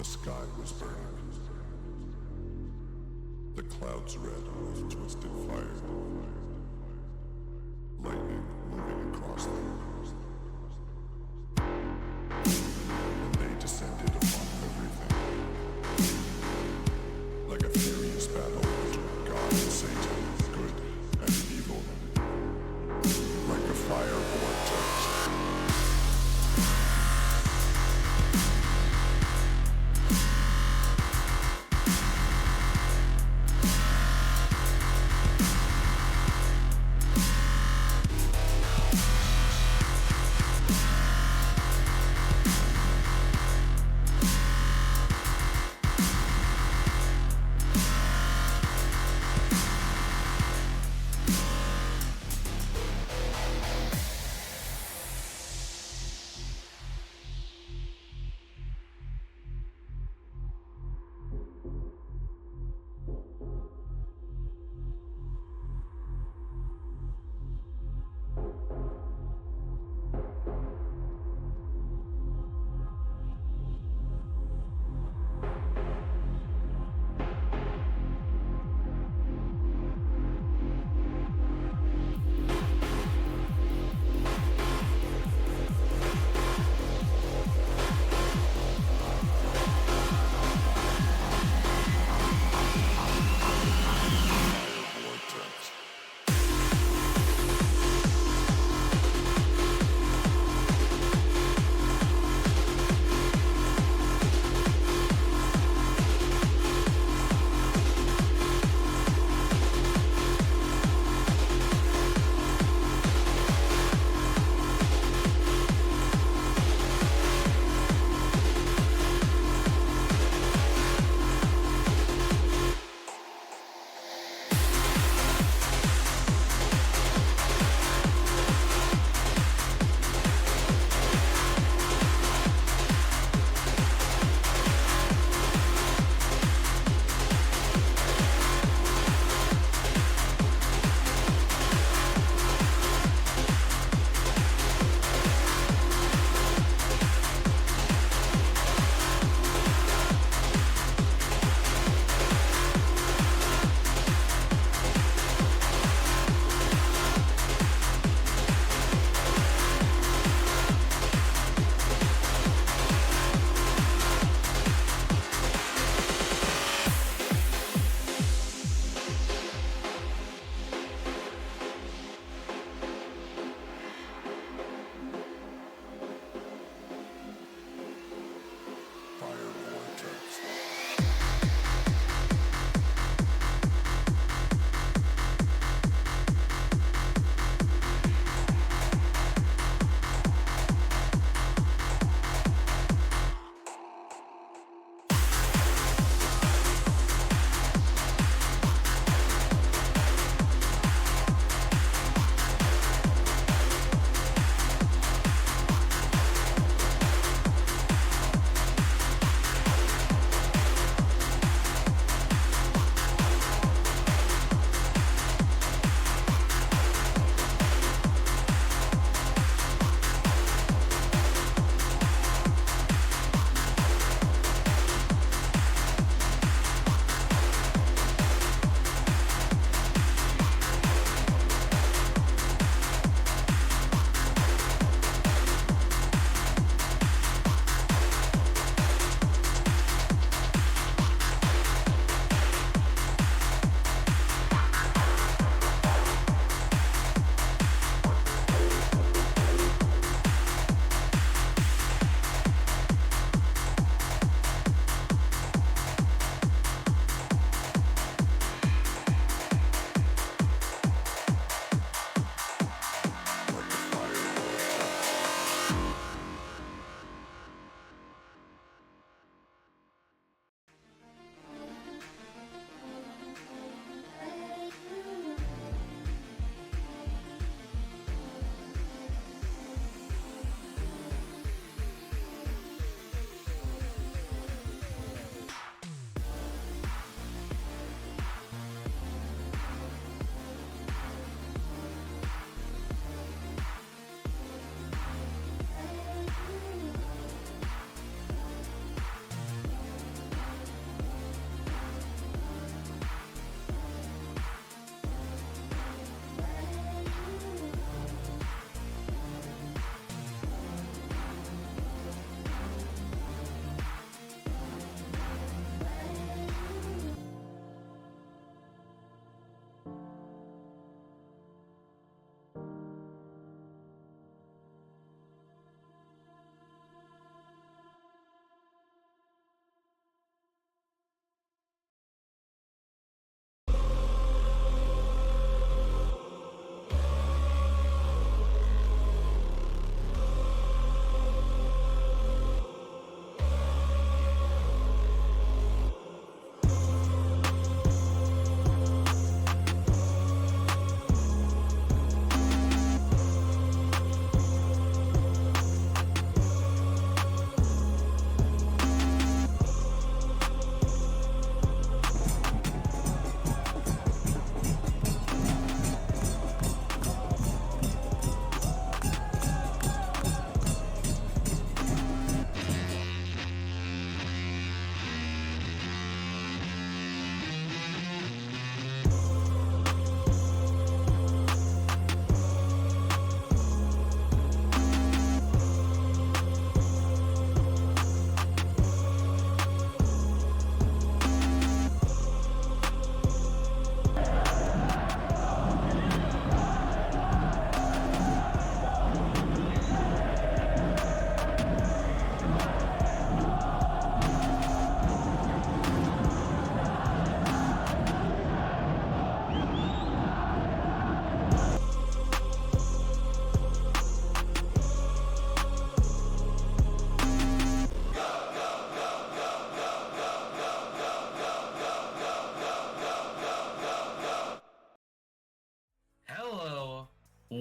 sky was burning, the clouds red with twisted fire, lightning moving across them. And they descended upon everything, like a furious battle between God and Satan, good and evil, like a fire vortex.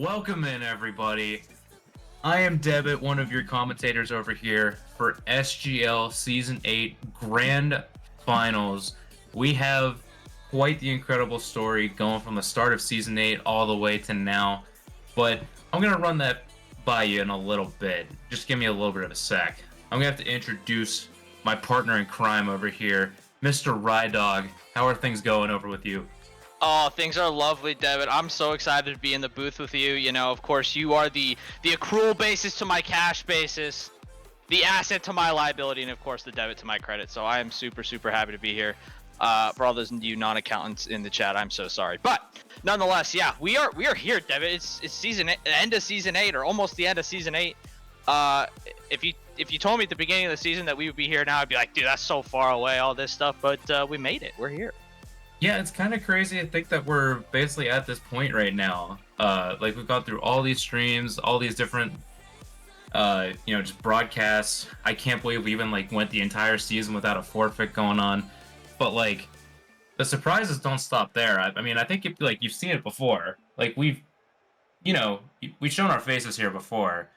Welcome in, everybody. I am Devitt, one of your commentators over here for SGL Season 8 Grand Finals. We have quite the incredible story going from the start of Season 8 all the way to now, but I'm going to run that by you in a little bit. Just give me a little bit of a sec. I'm going to have to introduce my partner in crime over here, Mr. Rydog. How are things going over with you? Oh, things are lovely, Devitt. I'm so excited to be in the booth with you. You know, of course, you are the accrual basis to my cash basis, the asset to my liability, and of course, the debit to my credit. So I am super, super happy to be here. For all those of you non-accountants in the chat, I'm so sorry. But nonetheless, yeah, we are here, Devitt. It's season 8, end of season 8, or almost the end of season 8. If you told me at the beginning of the season that we would be here now, I'd be like, dude, that's so far away, all this stuff. But we made it. We're here. Yeah, it's kind of crazy to think that we're basically at this point right now. Like we've gone through all these streams, all these different, just broadcasts. I can't believe we even like went the entire season without a forfeit going on. But like, the surprises don't stop there. I mean, I think you've seen it before. Like we've shown our faces here before,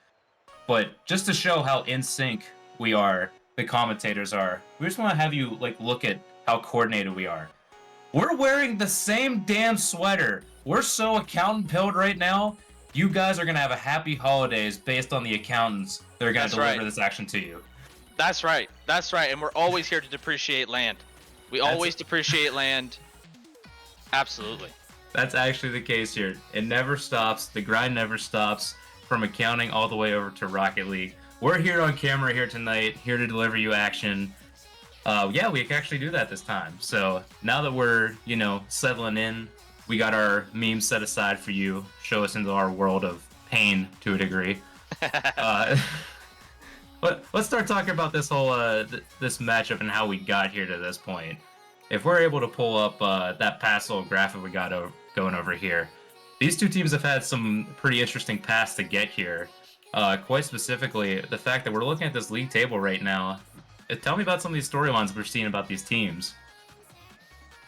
but just to show how in sync we are, the commentators are. We just want to have you like look at how coordinated we are. We're wearing the same damn sweater. We're so accountant-pilled right now. You guys are going to have a happy holidays based on the accountants that are going to deliver this action to you. That's right. That's right. And we're always here to depreciate land. We always depreciate land. Absolutely. That's actually the case here. It never stops. The grind never stops from accounting all the way over to Rocket League. We're here on camera here tonight, here to deliver you action. Yeah, we can actually do that this time. So now that we're, settling in, we got our memes set aside for you. Show us into our world of pain to a degree. But let's start talking about this whole this matchup and how we got here to this point. If we're able to pull up that past little graphic we got going over here, these two teams have had some pretty interesting paths to get here. Quite specifically, the fact that we're looking at this league table right now. Tell me about some of these storylines we're seeing about these teams.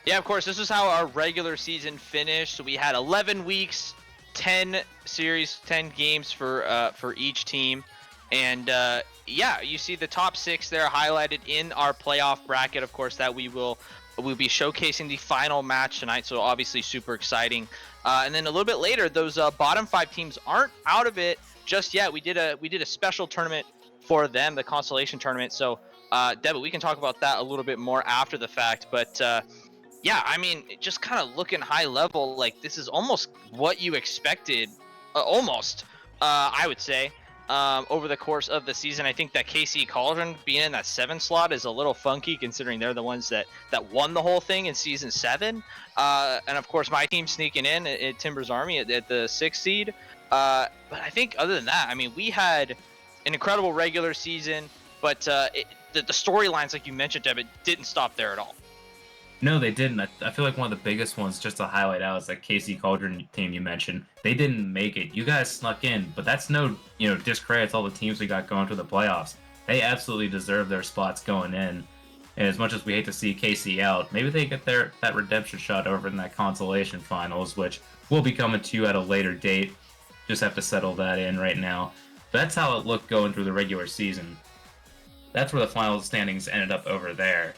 Yeah, of course, this is how our regular season finished. So we had 11 weeks, 10 series, 10 games for each team. And yeah, you see the top 6 there highlighted in our playoff bracket. Of course, that we'll be showcasing the final match tonight. So obviously super exciting. And then a little bit later, those bottom 5 teams aren't out of it just yet. We did a special tournament for them, the consolation tournament. So Devitt, we can talk about that a little bit more after the fact, but yeah, I mean, just kind of looking high level, like this is almost what you expected, I would say, over the course of the season. I think that KC Cauldron being in that 7 slot is a little funky, considering they're the ones that won the whole thing in season 7, and of course my team sneaking in at Timbers Army at the 6th seed. But I think other than that, I mean, we had an incredible regular season, but the storylines, like you mentioned, Devitt, didn't stop there at all. No, they didn't. I feel like one of the biggest ones, just to highlight out, is that KC Cauldron team you mentioned. They didn't make it. You guys snuck in, but that's no, discredit to all the teams we got going to the playoffs. They absolutely deserve their spots going in. And as much as we hate to see KC out, maybe they get that redemption shot over in that consolation finals, which will be coming to you at a later date. Just have to settle that in right now. That's how it looked going through the regular season. That's where the final standings ended up over there.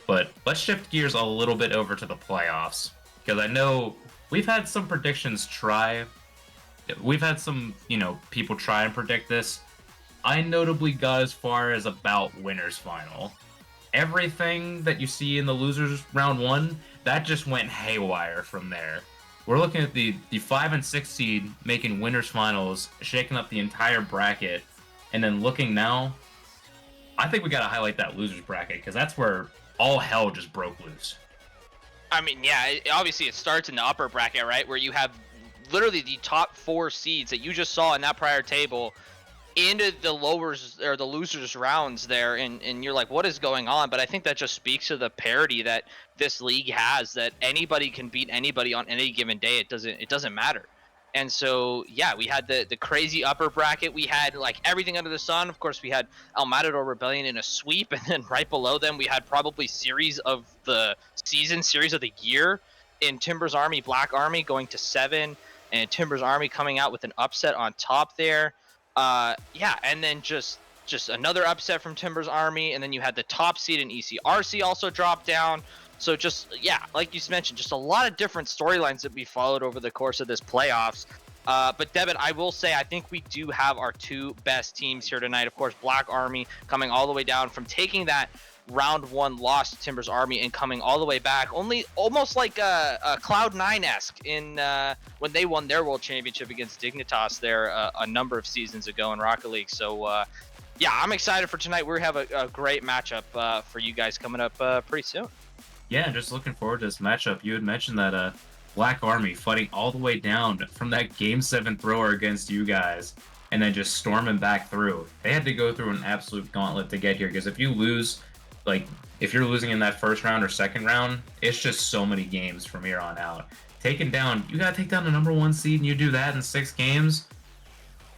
But let's shift gears a little bit over to the playoffs, because I know we've had some predictions try. We've had some, people try and predict this. I notably got as far as about winners final. Everything that you see in the losers round 1, that just went haywire from there. We're looking at the 5 and 6 seed making winners finals, shaking up the entire bracket, and then looking now, I think we got to highlight that losers bracket, because that's where all hell just broke loose. I mean, yeah, obviously it starts in the upper bracket, right, where you have literally the top 4 seeds that you just saw in that prior table into the lowers or the losers rounds there, and you're like, what is going on? But I think that just speaks to the parity that this league has, that anybody can beat anybody on any given day. It doesn't matter. And so, yeah, we had the crazy upper bracket. We had like everything under the sun. Of course, we had Matador Rebellion in a sweep, and then right below them, we had probably series of the season, series of the year in Timbers Army, Black Army going to 7. and Timbers Army coming out with an upset on top there. Yeah, and then just another upset from Timbers Army, and then you had the top seed in ECRC also drop down. So just, yeah, like you mentioned, just a lot of different storylines that we followed over the course of this playoffs. But Devin, I will say, I think we do have our two best teams here tonight. Of course, Black Army coming all the way down from taking that round 1 loss to Timbers Army and coming all the way back, almost like a Cloud9-esque in when they won their world championship against Dignitas there a number of seasons ago in Rocket League. So yeah, I'm excited for tonight. We have a great matchup for you guys coming up pretty soon. Yeah, just looking forward to this matchup. You had mentioned that Black Army fighting all the way down from that Game 7 thrower against you guys, and then just storming back through. They had to go through an absolute gauntlet to get here, because if you lose, like, if you're losing in that first round or second round, it's just so many games from here on out. Taking down, you gotta take down the number 1 seed, and you do that in 6 games.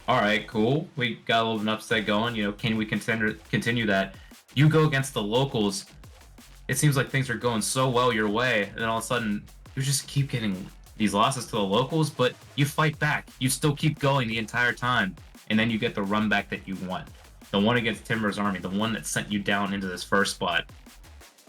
All right, cool. We got a little bit of an upset going. You know, can we continue that? You go against the locals. It seems like things are going so well your way, and then all of a sudden, you just keep getting these losses to the locals, but you fight back. You still keep going the entire time, and then you get the run back that you want. The one against Timbers Army, the one that sent you down into this first spot.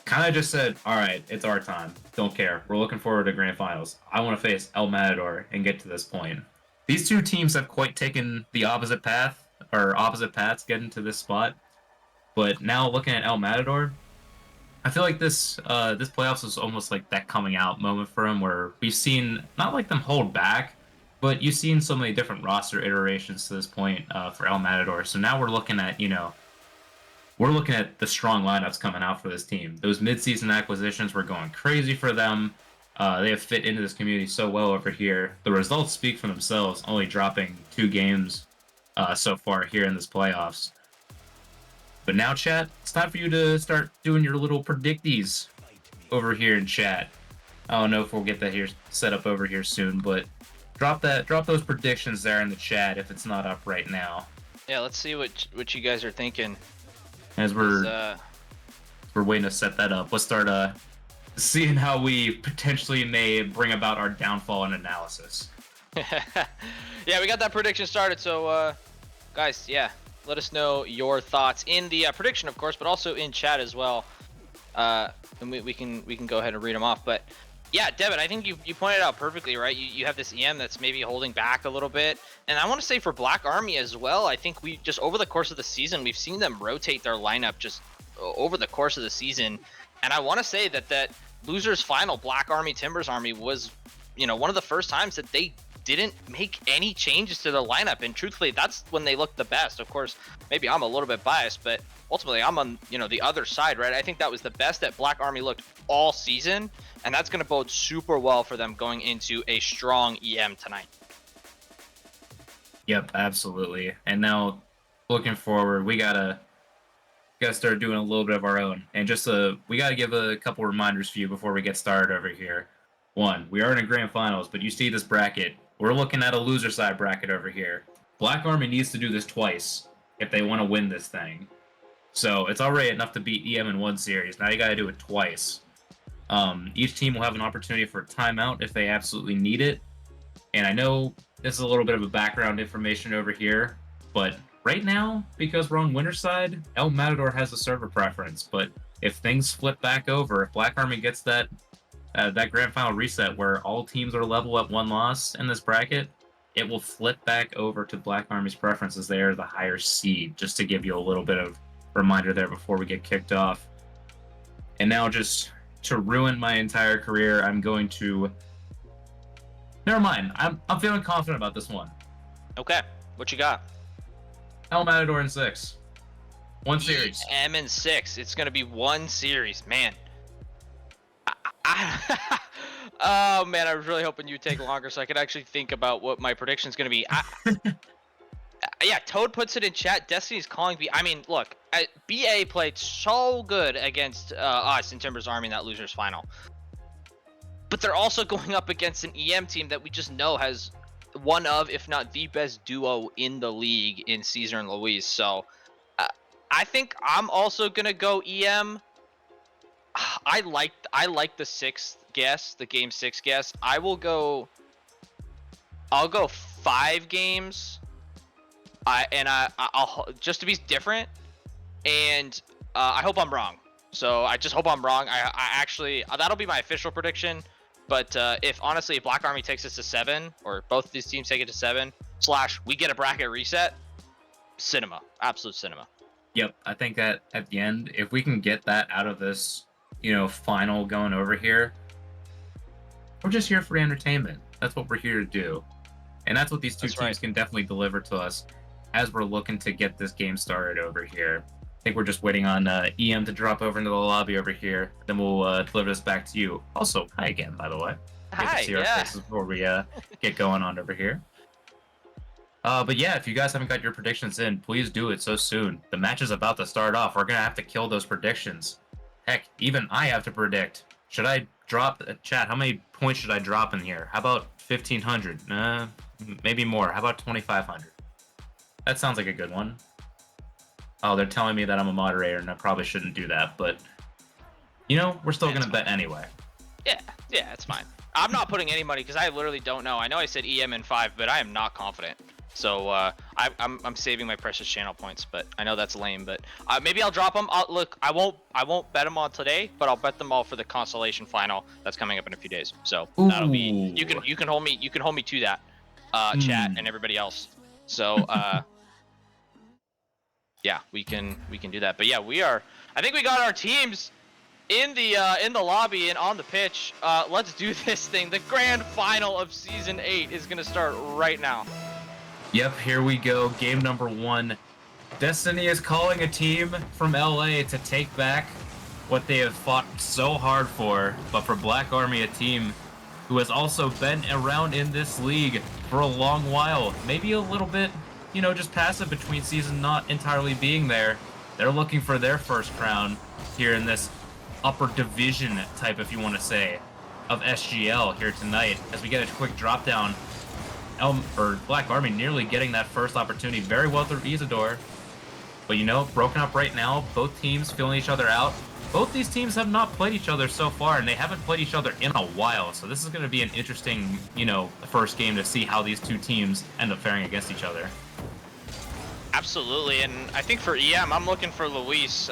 Kind of just said, all right, it's our time. Don't care. We're looking forward to grand finals. I want to face El Matador and get to this point. These two teams have quite taken the opposite path, or opposite paths getting to this spot. But now looking at El Matador, I feel like this playoffs is almost like that coming out moment for them, where we've seen not like them hold back, but you've seen so many different roster iterations to this point for El Matador. So now we're looking at the strong lineups coming out for this team. Those mid-season acquisitions were going crazy for them. They have fit into this community so well over here. The results speak for themselves, only dropping 2 games so far here in this playoffs. But now, chat, it's time for you to start doing your little predictees over here in chat. I don't know if we'll get that here set up over here soon, but drop those predictions there in the chat if it's not up right now. Yeah, let's see what you guys are thinking. As we're waiting to set that up, let's start seeing how we potentially may bring about our downfall and analysis. Yeah, we got that prediction started, so guys, yeah, let us know your thoughts in the prediction, of course, but also in chat as well. And we can go ahead and read them off. But yeah, Devin, I think you pointed out perfectly, right? You have this EM that's maybe holding back a little bit, and I want to say for Black Army as well. I think we just over the course of the season, we've seen them rotate their lineup just over the course of the season, and I want to say that losers final Black Army Timbers Army was, one of the first times that they didn't make any changes to the lineup, and truthfully, that's when they looked the best. Of course, maybe I'm a little bit biased, but ultimately I'm on the other side, right? I think that was the best that Black Army looked all season, and that's going to bode super well for them going into a strong EM tonight. Yep, absolutely. And now looking forward, we gotta start doing a little bit of our own, and just we gotta give a couple reminders for you before we get started over here. One, we are in a grand finals, but you see this bracket. We're looking at a loser side bracket over here. Black Army needs to do this twice if they want to win this thing. So it's already enough to beat EM in one series. Now you got to do it twice. Each team will have an opportunity for a timeout if they absolutely need it. And I know this is a little bit of a background information over here, but right now, because we're on winner side, El Matador has a server preference. But if things flip back over, if Black Army gets that grand final reset where all teams are level at 1 loss in this bracket, it will flip back over to Black Army's preferences. They are the higher seed, just to give you a little bit of reminder there before we get kicked off. And now, just to ruin my entire career, I'm going to... Never mind. I'm feeling confident about this one. Okay, what you got? El Matador in 6. 1 series. EM in 6. It's going to be 1 series. Man. Oh man, I was really hoping you'd take longer so I could actually think about what my prediction is going to be. Yeah, Toad puts it in chat. Destiny's calling B. I mean, look, BA played so good against us in Timbers Army in that losers final, but they're also going up against an EM team that we just know has one of, if not the best duo in the league in Caesar and Louise. So I think I'm also gonna go EM. I like the 6th guess, the game 6 guess. I will go I'll go 5 games. I'll just to be different, and I hope I'm wrong. So I just hope I'm wrong. I actually that'll be my official prediction. But if Black Army takes us to 7, or both of these teams take it to 7, / we get a bracket reset, cinema, absolute cinema. Yep, I think that at the end, if we can get that out of this, final going over here, we're just here for entertainment. That's what we're here to do. And that's what these two teams can definitely deliver to us as we're looking to get this game started over here. I think we're just waiting on EM to drop over into the lobby over here. Then we'll deliver this back to you. Also, hi again, by the way. Hi, Good to see our faces before we get going on over here. But yeah, if you guys haven't got your predictions in, please do it so soon. The match is about to start off. We're going to have to kill those predictions. Heck, even I have to predict. Should I drop, chat, how many points should I drop in here? How about 1,500? Maybe more. How about 2,500? That sounds like a good one. Oh, they're telling me that I'm a moderator and I probably shouldn't do that, but we're still going to bet anyway. Yeah, it's fine. I'm not putting any money because I literally don't know. I know I said EM in 5, but I am not confident. So I'm saving my precious channel points, but I know that's lame. But maybe I'll drop them. Look, I won't bet them all today, but I'll bet them all for the consolation final that's coming up in a few days. So that'll be you can hold me to that, chat and everybody else. So yeah, we can do that. But yeah, I think we got our teams in the lobby and on the pitch. Let's do this thing. The grand final of season 8 is gonna start right now. Yep, here we go. Game number 1. Destiny is calling a team from LA to take back what they have fought so hard for, but for Black Army, a team who has also been around in this league for a long while. Maybe a little bit, just passive between seasons, not entirely being there. They're looking for their first crown here in this upper division type, if you want to say, of SGL here tonight, as we get a quick drop down. Black Army nearly getting that first opportunity very well through Isidore. But broken up right now, both teams feeling each other out. Both these teams have not played each other so far, and they haven't played each other in a while. So this is going to be an interesting, first game to see how these two teams end up faring against each other. Absolutely, and I think for EM, I'm looking for Luis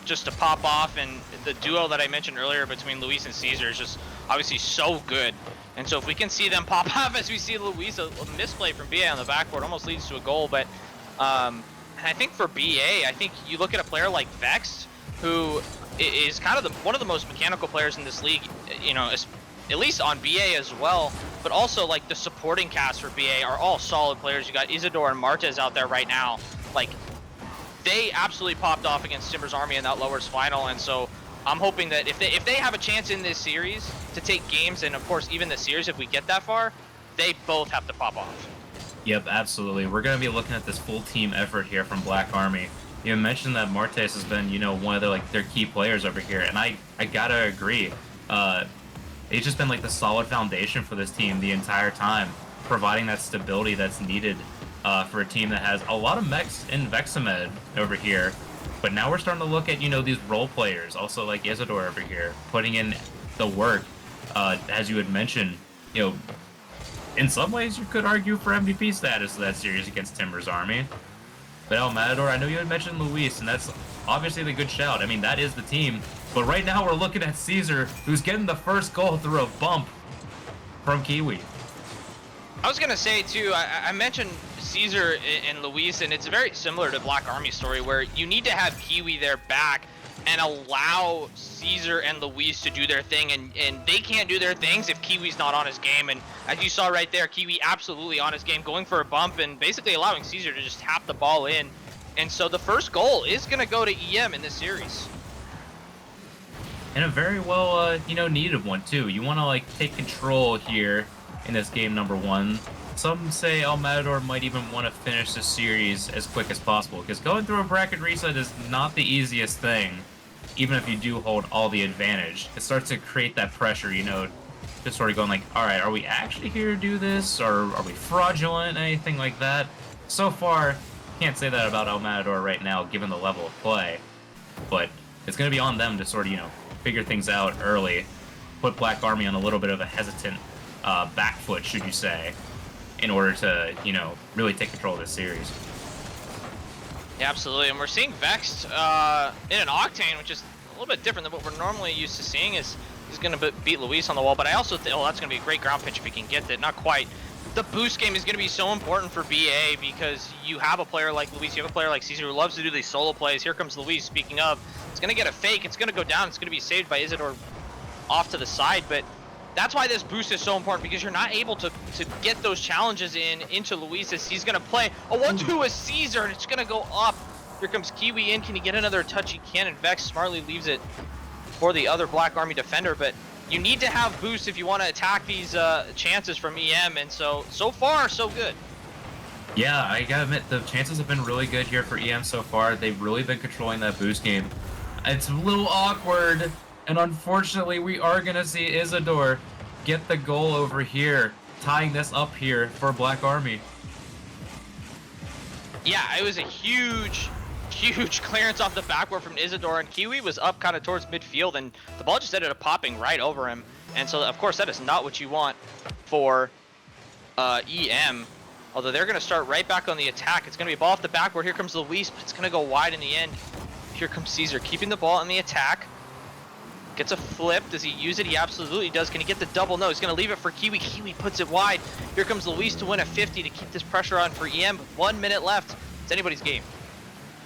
just to pop off, and the duo that I mentioned earlier between Luis and Caesar is just obviously so good. And so if we can see them pop off as we see Luis, a misplay from BA on the backboard almost leads to a goal. But and I think for BA, I think you look at a player like Vex, who is kind of one of the most mechanical players in this league, at least on BA as well. But also, like, the supporting cast for BA are all solid players. You got Isidore and Martez out there right now. Like, they absolutely popped off against Timbers Army in that lowers final, and so I'm hoping that if they have a chance in this series to take games, and of course even this series if we get that far, they both have to pop off. Yep, absolutely. We're going to be looking at this full team effort here from Black Army. You mentioned that Martez has been, one of their key players over here, and I gotta agree. It's just been like the solid foundation for this team the entire time, providing that stability that's needed for a team that has a lot of mechs in Vexamed over here. But now we're starting to look at, these role players, also like Isidore over here, putting in the work. As you had mentioned, in some ways you could argue for MVP status of that series against Timbers Army. But Matador, I know you had mentioned Luis, and that's obviously the good shout. I mean, that is the team. But right now we're looking at Caesar, who's getting the first goal through a bump from Kiwi. I was gonna say too, I mentioned Caesar and Luis, and it's very similar to Black Army's story, where you need to have Kiwi there back and allow Caesar and Luis to do their thing, and they can't do their things if Kiwi's not on his game. And as you saw right there, Kiwi absolutely on his game, going for a bump and basically allowing Caesar to just tap the ball in. And so the first goal is gonna go to EM in this series. And a very well, needed one too. You want to take control here in this game number 1. Some say Matador might even want to finish this series as quick as possible, because going through a bracket reset is not the easiest thing, even if you do hold all the advantage. It starts to create that pressure, just sort of going like, all right, are we actually here to do this, or are we fraudulent, anything like that? So far, can't say that about Matador right now, given the level of play, but it's going to be on them to sort of, figure things out early, put Black Army on a little bit of a hesitant back foot, should you say. in order to, really take control of this series. Yeah, absolutely. And we're seeing Vexed in an Octane, which is a little bit different than what we're normally used to seeing. Is he's going to beat Luis on the wall, but I also think, that's going to be a great ground pitch if he can get that. Not quite. The boost game is going to be so important for BA because you have a player like Luis, you have a player like Caesar who loves to do these solo plays. Here comes Luis, speaking of. It's going to get a fake, it's going to go down, it's going to be saved by Isidore off to the side, but that's why this boost is so important, because you're not able to get those challenges into Luis as he's going to play a 1-2 with Caesar, and it's going to go up. Here comes Kiwi in. Can he get another touch? He can, and Vex smartly leaves it for the other Black Army defender, but you need to have boost if you want to attack these chances from EM, and so far, so good. Yeah, I gotta admit, the chances have been really good here for EM so far. They've really been controlling that boost game. It's a little awkward, and unfortunately, we are gonna see Isidore get the goal over here, tying this up here for Black Army. Yeah, it was a huge clearance off the backboard from Isidore, and Kiwi was up kind of towards midfield, and the ball just ended up popping right over him. And so, of course, that is not what you want for EM. Although they're going to start right back on the attack. It's going to be a ball off the backboard. Here comes Luis, but it's going to go wide in the end. Here comes Caesar, keeping the ball on the attack. Gets a flip. Does he use it? He absolutely does. Can he get the double? No, he's going to leave it for Kiwi. Kiwi puts it wide. Here comes Luis to win a 50 to keep this pressure on for EM. 1 minute left. It's anybody's game.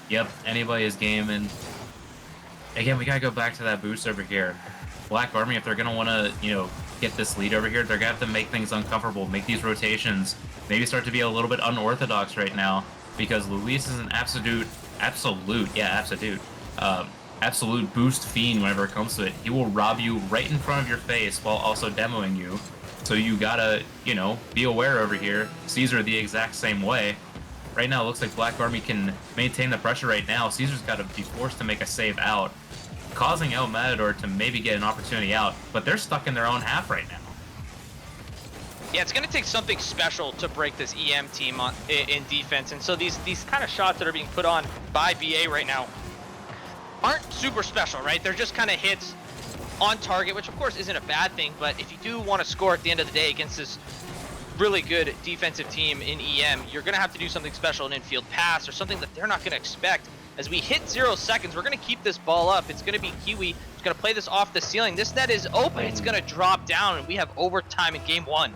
Yep, anybody's game, and again, we gotta go back to that boost over here. Black Army, if they're gonna want to, get this lead over here, they're gonna have to make things uncomfortable, make these rotations, maybe start to be a little bit unorthodox right now, because Luis is an absolute boost fiend whenever it comes to it. He will rob you right in front of your face while also demoing you. So you gotta, be aware over here. Caesar the exact same way. Right now, it looks like Black Army can maintain the pressure right now. Caesar's got to be forced to make a save out, causing El Matador to maybe get an opportunity out, but they're stuck in their own half right now. Yeah, it's going to take something special to break this EM team in defense, and so these kind of shots that are being put on by BA right now aren't super special, right? They're just kind of hits on target, which of course isn't a bad thing, but if you do want to score at the end of the day against this really good defensive team in EM, you're going to have to do something special, an infield pass or something that they're not going to expect. As we hit 0 seconds, we're going to keep this ball up. It's going to be Kiwi. It's going to play this off the ceiling. This net is open. It's going to drop down, and we have overtime in game 1.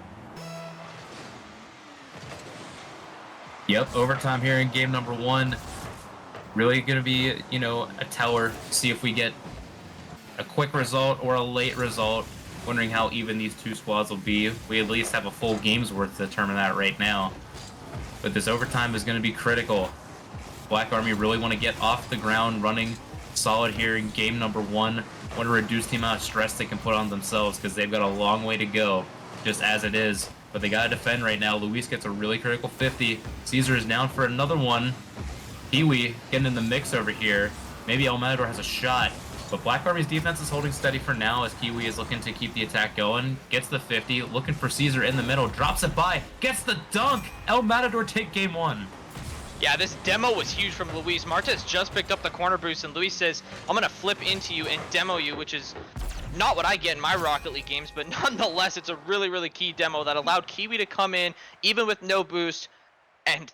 Yep, overtime here in game number 1. Really going to be, a teller. See if we get a quick result or a late result. Wondering how even these two squads will be. We at least have a full game's worth to determine that right now. But this overtime is going to be critical. Black Army really want to get off the ground running solid here in game number 1. Want to reduce the amount of stress they can put on themselves because they've got a long way to go just as it is. But they got to defend right now. Luis gets a really critical 50. Caesar is down for another one. Kiwi getting in the mix over here. Maybe El Matador has a shot. But Black Army's defense is holding steady for now as Kiwi is looking to keep the attack going. Gets the 50, looking for Caesar in the middle, drops it by, gets the dunk! El Matador take game 1. Yeah, this demo was huge from Luis. Martez just picked up the corner boost, and Luis says, I'm going to flip into you and demo you, which is not what I get in my Rocket League games, but nonetheless, it's a really, really key demo that allowed Kiwi to come in, even with no boost, and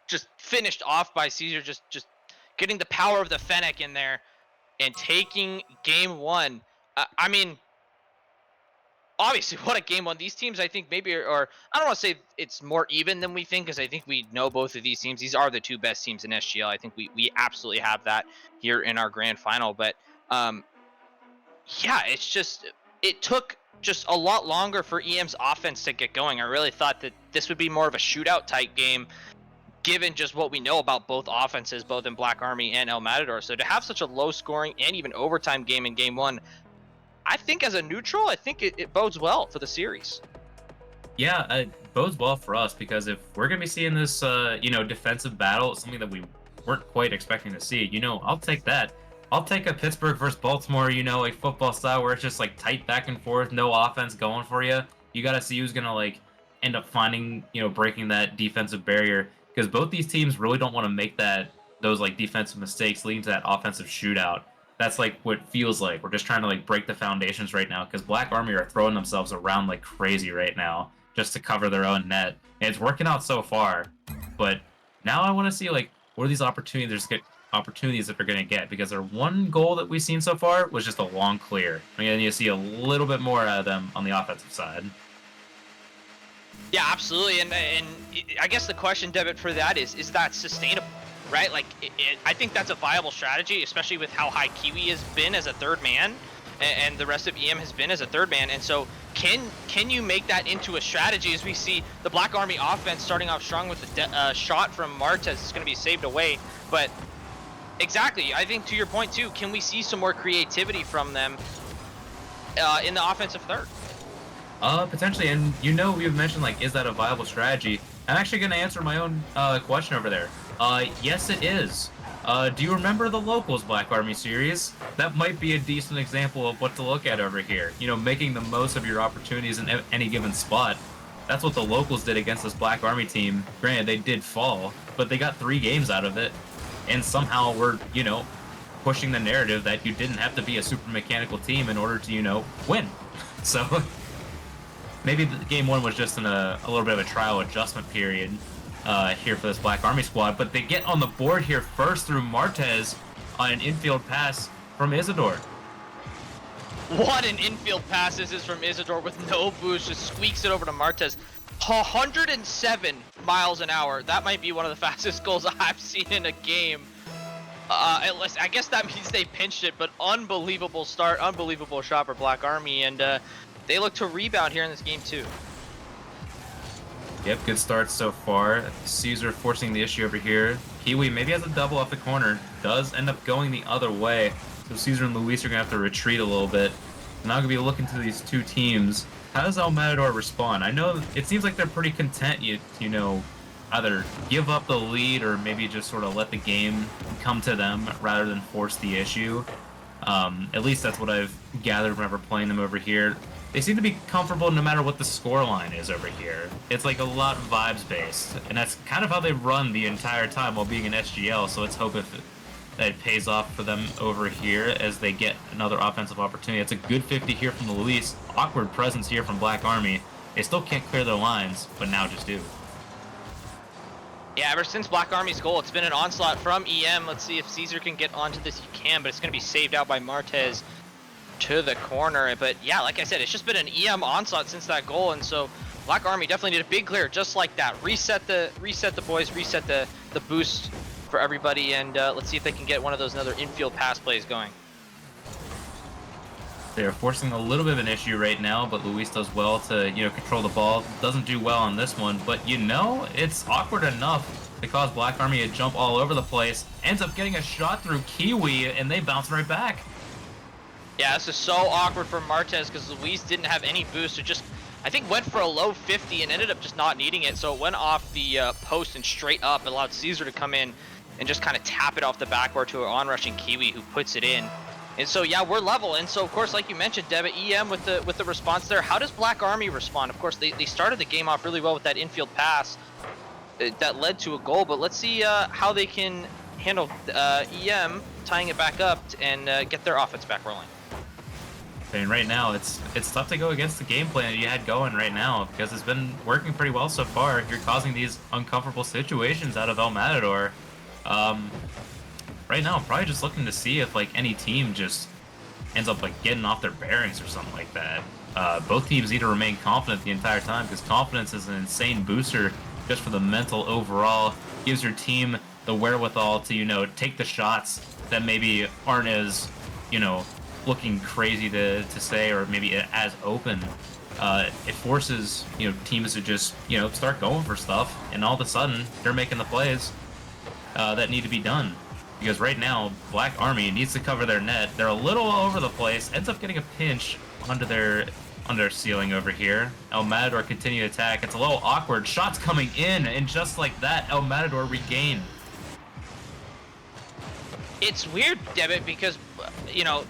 just finished off by Caesar, just getting the power of the Fennec in there. And taking game 1. I mean, obviously, what a game 1. These teams, I think, maybe are I don't want to say it's more even than we think, because I think we know both of these teams. These are the two best teams in SGL. I think we absolutely have that here in our grand final. But, yeah, it took just a lot longer for EM's offense to get going. I really thought that this would be more of a shootout type game, given just what we know about both offenses, both in Black Army and El Matador. So to have such a low scoring and even overtime game in game 1, I think as a neutral, I think it bodes well for the series. Yeah, it bodes well for us because if we're going to be seeing this, defensive battle, something that we weren't quite expecting to see, I'll take that. I'll take a Pittsburgh versus Baltimore, a football style where it's just like tight back and forth, no offense going for you. You got to see who's going to end up finding, breaking that defensive barrier. Because both these teams really don't want to make those defensive mistakes leading to that offensive shootout. That's what it feels like. We're just trying to break the foundations right now because Black Army are throwing themselves around like crazy right now. just to cover their own net. And it's working out so far, but now I want to see like what are these opportunities that they're going to get, because their one goal that we've seen so far was just a long clear. I mean, you see a little bit more out of them on the offensive side. Yeah, absolutely. And I guess the question, Debit, for that is that sustainable, right? Like, I think that's a viable strategy, especially with how high Kiwi has been as a third man, and the rest of EM has been as a third man. And so, can you make that into a strategy as we see the Black Army offense starting off strong with a shot from Martez is going to be saved away, but exactly, I think to your point too, can we see some more creativity from them in the offensive third? Potentially, and we've mentioned like, is that a viable strategy? I'm actually going to answer my own question over there. Yes, it is. Do you remember the Locals Black Army series? That might be a decent example of what to look at over here. Making the most of your opportunities in any given spot. That's what the Locals did against this Black Army team. Granted, they did fall, but they got 3 games out of it, and somehow we're, pushing the narrative that you didn't have to be a super mechanical team in order to, win. So maybe game 1 was just in a little bit of a trial adjustment period here for this Black Army squad, but they get on the board here first through Martez on an infield pass from Isidore. What an infield pass this is from Isidore with no boost, just squeaks it over to Martez. 107 miles an hour. That might be one of the fastest goals I've seen in a game. Unless, I guess that means they pinched it, but unbelievable start, unbelievable shot for Black Army, and they look to rebound here in this game too. Yep, good start so far. Caesar forcing the issue over here. Kiwi maybe has a double off the corner. Does end up going the other way. So Caesar and Luis are going to have to retreat a little bit. Now going to be looking to these two teams. How does El Matador respond? I know it seems like they're pretty content, either give up the lead or maybe just sort of let the game come to them rather than force the issue. At least that's what I've gathered whenever playing them over here. They seem to be comfortable no matter what the score line is over here. It's like a lot vibes based, and that's kind of how they run the entire time while being an SGL, so let's hope that it pays off for them over here as they get another offensive opportunity. It's a good 50 here from Luis. Awkward presence here from Black Army. They still can't clear their lines, but now just do. Yeah, ever since Black Army's goal, it's been an onslaught from EM. Let's see if Caesar can get onto this. He can, but it's going to be saved out by Martez to the corner. But yeah, like I said, it's just been an EM onslaught since that goal, and so Black Army definitely did a big clear just like that. Reset the boys, reset the boost for everybody, and let's see if they can get one of those another infield pass plays going. They're forcing a little bit of an issue right now, but Luis does well to, control the ball. Doesn't do well on this one, but it's awkward enough to cause Black Army to jump all over the place. Ends up getting a shot through Kiwi, and they bounce right back. Yeah, this is so awkward for Martez because Luis didn't have any boost. It just, I think, went for a low 50 and ended up just not needing it. So it went off the post and straight up. It allowed Caesar to come in and just kind of tap it off the backboard to an onrushing Kiwi who puts it in. And so, yeah, we're level. And so, of course, like you mentioned, Debit, EM with the response there. How does Black Army respond? Of course, they started the game off really well with that infield pass that led to a goal. But let's see how they can handle EM tying it back up and get their offense back rolling. And right now, it's tough to go against the game plan that you had going right now because it's been working pretty well so far. You're causing these uncomfortable situations out of El Matador. Right now, I'm probably just looking to see if like any team just ends up like getting off their bearings or something like that. Both teams need to remain confident the entire time because confidence is an insane booster just for the mental overall. Gives your team the wherewithal to take the shots that maybe aren't as looking crazy to say or maybe as open. It forces teams to just start going for stuff, and all of a sudden they're making the plays that need to be done. Because right now Black Army needs to cover their net. They're a little all over the place. Ends up getting a pinch under their ceiling over here. El Matador continue to attack. It's a little awkward. Shots coming in, and just like that, El Matador regain. It's weird, Debit, because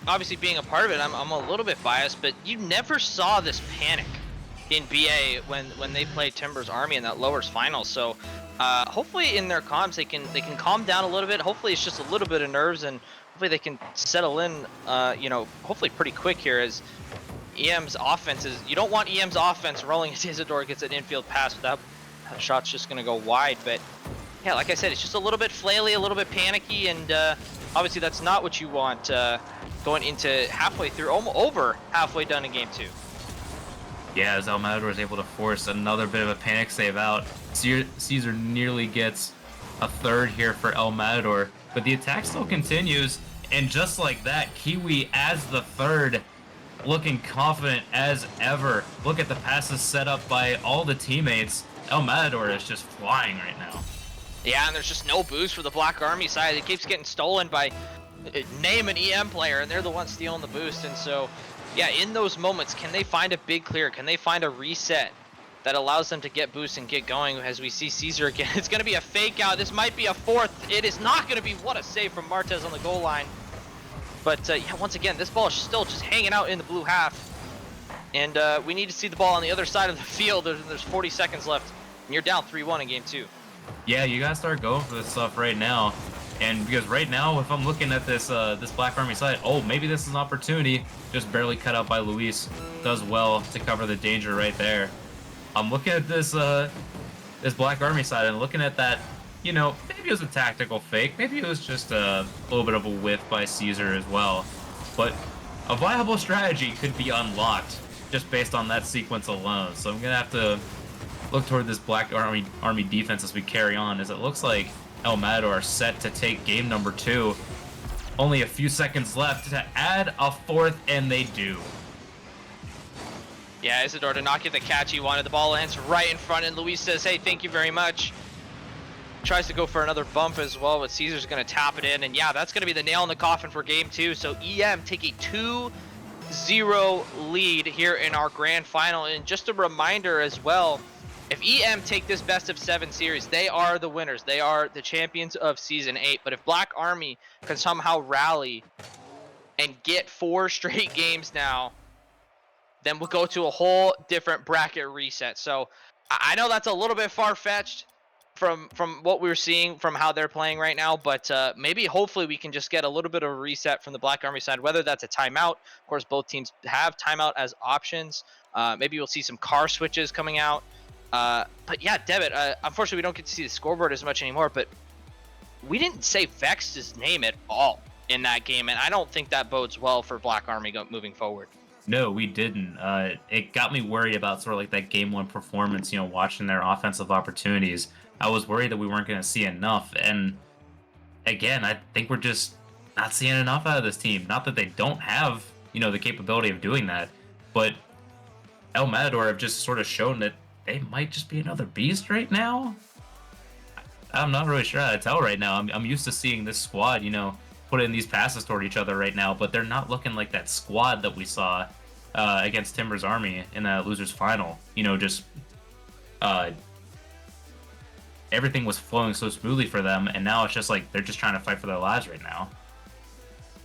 obviously being a part of it, I'm a little bit biased, but you never saw this panic in BA when they played Timbers Army in that lowers final. So hopefully in their comms they can calm down a little bit. Hopefully it's just a little bit of nerves, and hopefully they can settle in hopefully pretty quick here as EM's offense is, you don't want EM's offense rolling as Isidore gets an infield pass without shot's just going to go wide. But yeah, like I said, it's just a little bit flaily, a little bit panicky, and obviously that's not what you want going into halfway through, over halfway done in game 2. Yeah, as El Matador is able to force another bit of a panic save out. Caesar nearly gets a third here for El Matador, but the attack still continues, and just like that, Kiwi as the third, looking confident as ever. Look at the passes set up by all the teammates. El Matador is just flying right now. Yeah, and there's just no boost for the Black Army side. It keeps getting stolen by name an EM player, and they're the ones stealing the boost. And so, yeah, in those moments, can they find a big clear? Can they find a reset that allows them to get boost and get going? As we see Caesar again, it's going to be a fake out. This might be a fourth. It is not going to be. What a save from Martez on the goal line. But yeah, once again, this ball is still just hanging out in the blue half. And we need to see the ball on the other side of the field. There's 40 seconds left, and you're down 3-1 in game 2. Yeah, you gotta start going for this stuff right now. And because right now, if I'm looking at this this Black Army side, oh, maybe this is an opportunity. Just barely cut out by Luis. Does well to cover the danger right there. I'm looking at this this Black Army side and looking at that, you know, maybe it was a tactical fake. Maybe it was just a little bit of a whiff by Caesar as well. But a viable strategy could be unlocked just based on that sequence alone. So I'm going to have to look toward this Black Army defense as we carry on, as it looks like El Matador are set to take game number 2. Only a few seconds left to add a fourth, and they do. Yeah, Isidore did not get the catch he wanted. The ball lands right in front, and Luis says, hey, thank you very much. Tries to go for another bump as well, but Caesar's going to tap it in. And yeah, that's going to be the nail in the coffin for game 2. So EM take a 2-0 lead here in our grand final. And just a reminder as well, if EM take this best of 7 series, they are the winners. They are the champions of season 8. But if Black Army can somehow rally and get 4 straight games now, then we'll go to a whole different bracket reset. So I know that's a little bit far-fetched from what we're seeing from how they're playing right now, but maybe hopefully we can just get a little bit of a reset from the Black Army side, whether that's a timeout. Of course, both teams have timeout as options. Maybe we'll see some car switches coming out. But yeah, Devitt, unfortunately we don't get to see the scoreboard as much anymore, but we didn't say Vex's name at all in that game, and I don't think that bodes well for Black Army moving forward. No, we didn't. It got me worried about sort of like that game 1 performance, you know, watching their offensive opportunities. I was worried that we weren't going to see enough. And again, I think we're just not seeing enough out of this team. Not that they don't have, you know, the capability of doing that, but El Matador have just sort of shown that they might just be another beast right now. I'm not really sure how to tell right now. I'm used to seeing this squad, you know, put in these passes toward each other right now, but they're not looking like that squad that we saw against Timber's Army in that losers final. You know, just everything was flowing so smoothly for them, and now it's just like they're just trying to fight for their lives right now.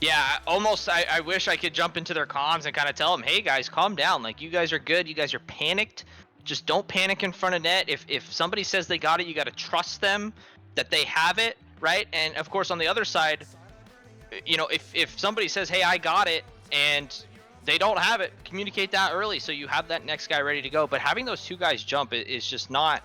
Yeah, almost I wish I could jump into their comms and kind of tell them, hey guys, calm down. Like, you guys are good. You guys are panicked. Just don't panic in front of net. If somebody says they got it, you got to trust them that they have it, right? And of course, on the other side, you know, if somebody says, hey, I got it, and they don't have it, communicate that early so you have that next guy ready to go. But having those 2 guys jump is just not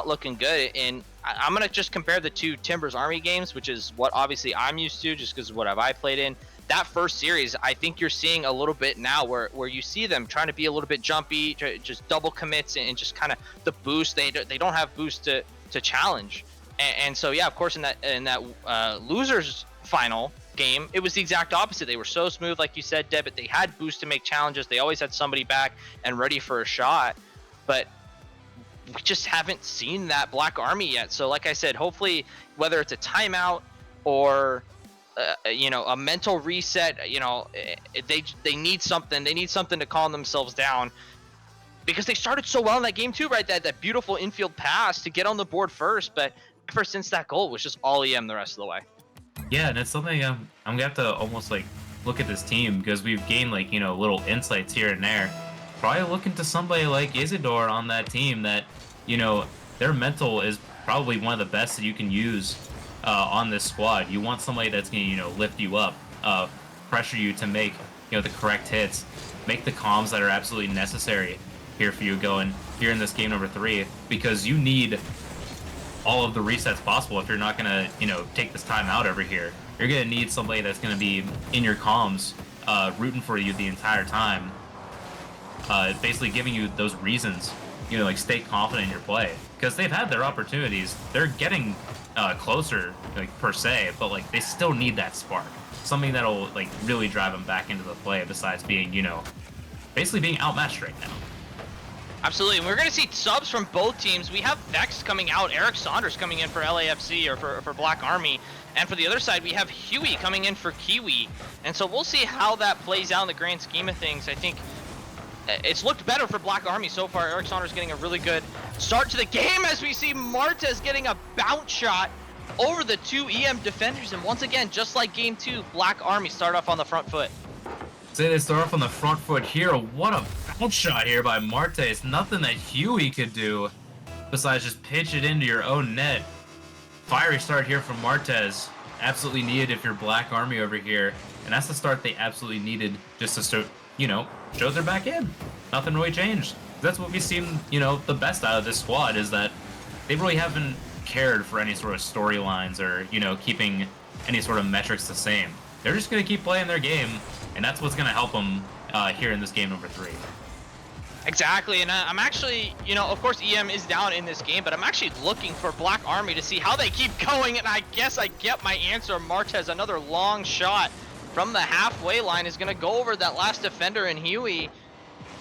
looking good. And I'm going to just compare the 2 Timbers Army games, which is what obviously I'm used to just because of what I played in. That first series, I think you're seeing a little bit now where you see them trying to be a little bit jumpy, just double commits and just kind of the boost. They don't have boost to challenge. And so, yeah, of course, in that losers final game, it was the exact opposite. They were so smooth, like you said, Devitt. They had boost to make challenges. They always had somebody back and ready for a shot. But we just haven't seen that Black Army yet. So like I said, hopefully, whether it's a timeout or you know, a mental reset, you know, they need something. They need something to calm themselves down, because they started so well in that game too, right? That beautiful infield pass to get on the board first, but ever since that goal, it was just all EM the rest of the way. Yeah, and it's something I'm gonna have to almost like look at this team, because we've gained like, you know, little insights here and there. Probably looking to somebody like Isidore on that team that, you know, their mental is probably one of the best that you can use on this squad. You want somebody that's gonna, you know, lift you up. pressure you to make, the correct hits, make the comms that are absolutely necessary here for you going here in this game number 3, because you need all of the resets possible if you're not going to, take this time out over here. You're going to need somebody that's going to be in your comms, rooting for you the entire time, basically giving you those reasons, like stay confident in your play, because they've had their opportunities. They're getting closer, per se, but like they still need that spark, something that'll like really drive them back into the play, besides being, basically being outmatched right now. Absolutely, and we're going to see subs from both teams. We have Vex coming out, Eric Saunders coming in for LAFC or for Black Army, and for the other side we have Huey coming in for Kiwi. And so we'll see how that plays out in the grand scheme of things. I think it's looked better for Black Army so far. Eric Saunders getting a really good start to the game as we see Martez getting a bounce shot over the 2 EM defenders. And once again, just like game 2, Black Army start off on the front foot. Say they start off on the front foot here. What a bounce shot here by Martez. Nothing that Huey could do besides just pitch it into your own net. Fiery start here from Martez. Absolutely needed if you're Black Army over here. And that's the start they absolutely needed just to start, show they're back in. Nothing really changed. That's what we've seen, the best out of this squad, is that they really haven't cared for any sort of storylines or, keeping any sort of metrics the same. They're just going to keep playing their game, and that's what's going to help them here in this game number 3. Exactly, and I'm actually, of course EM is down in this game, but I'm actually looking for Black Army to see how they keep going, and I guess I get my answer. Martez, another long shot from the halfway line, is going to go over that last defender in Huey.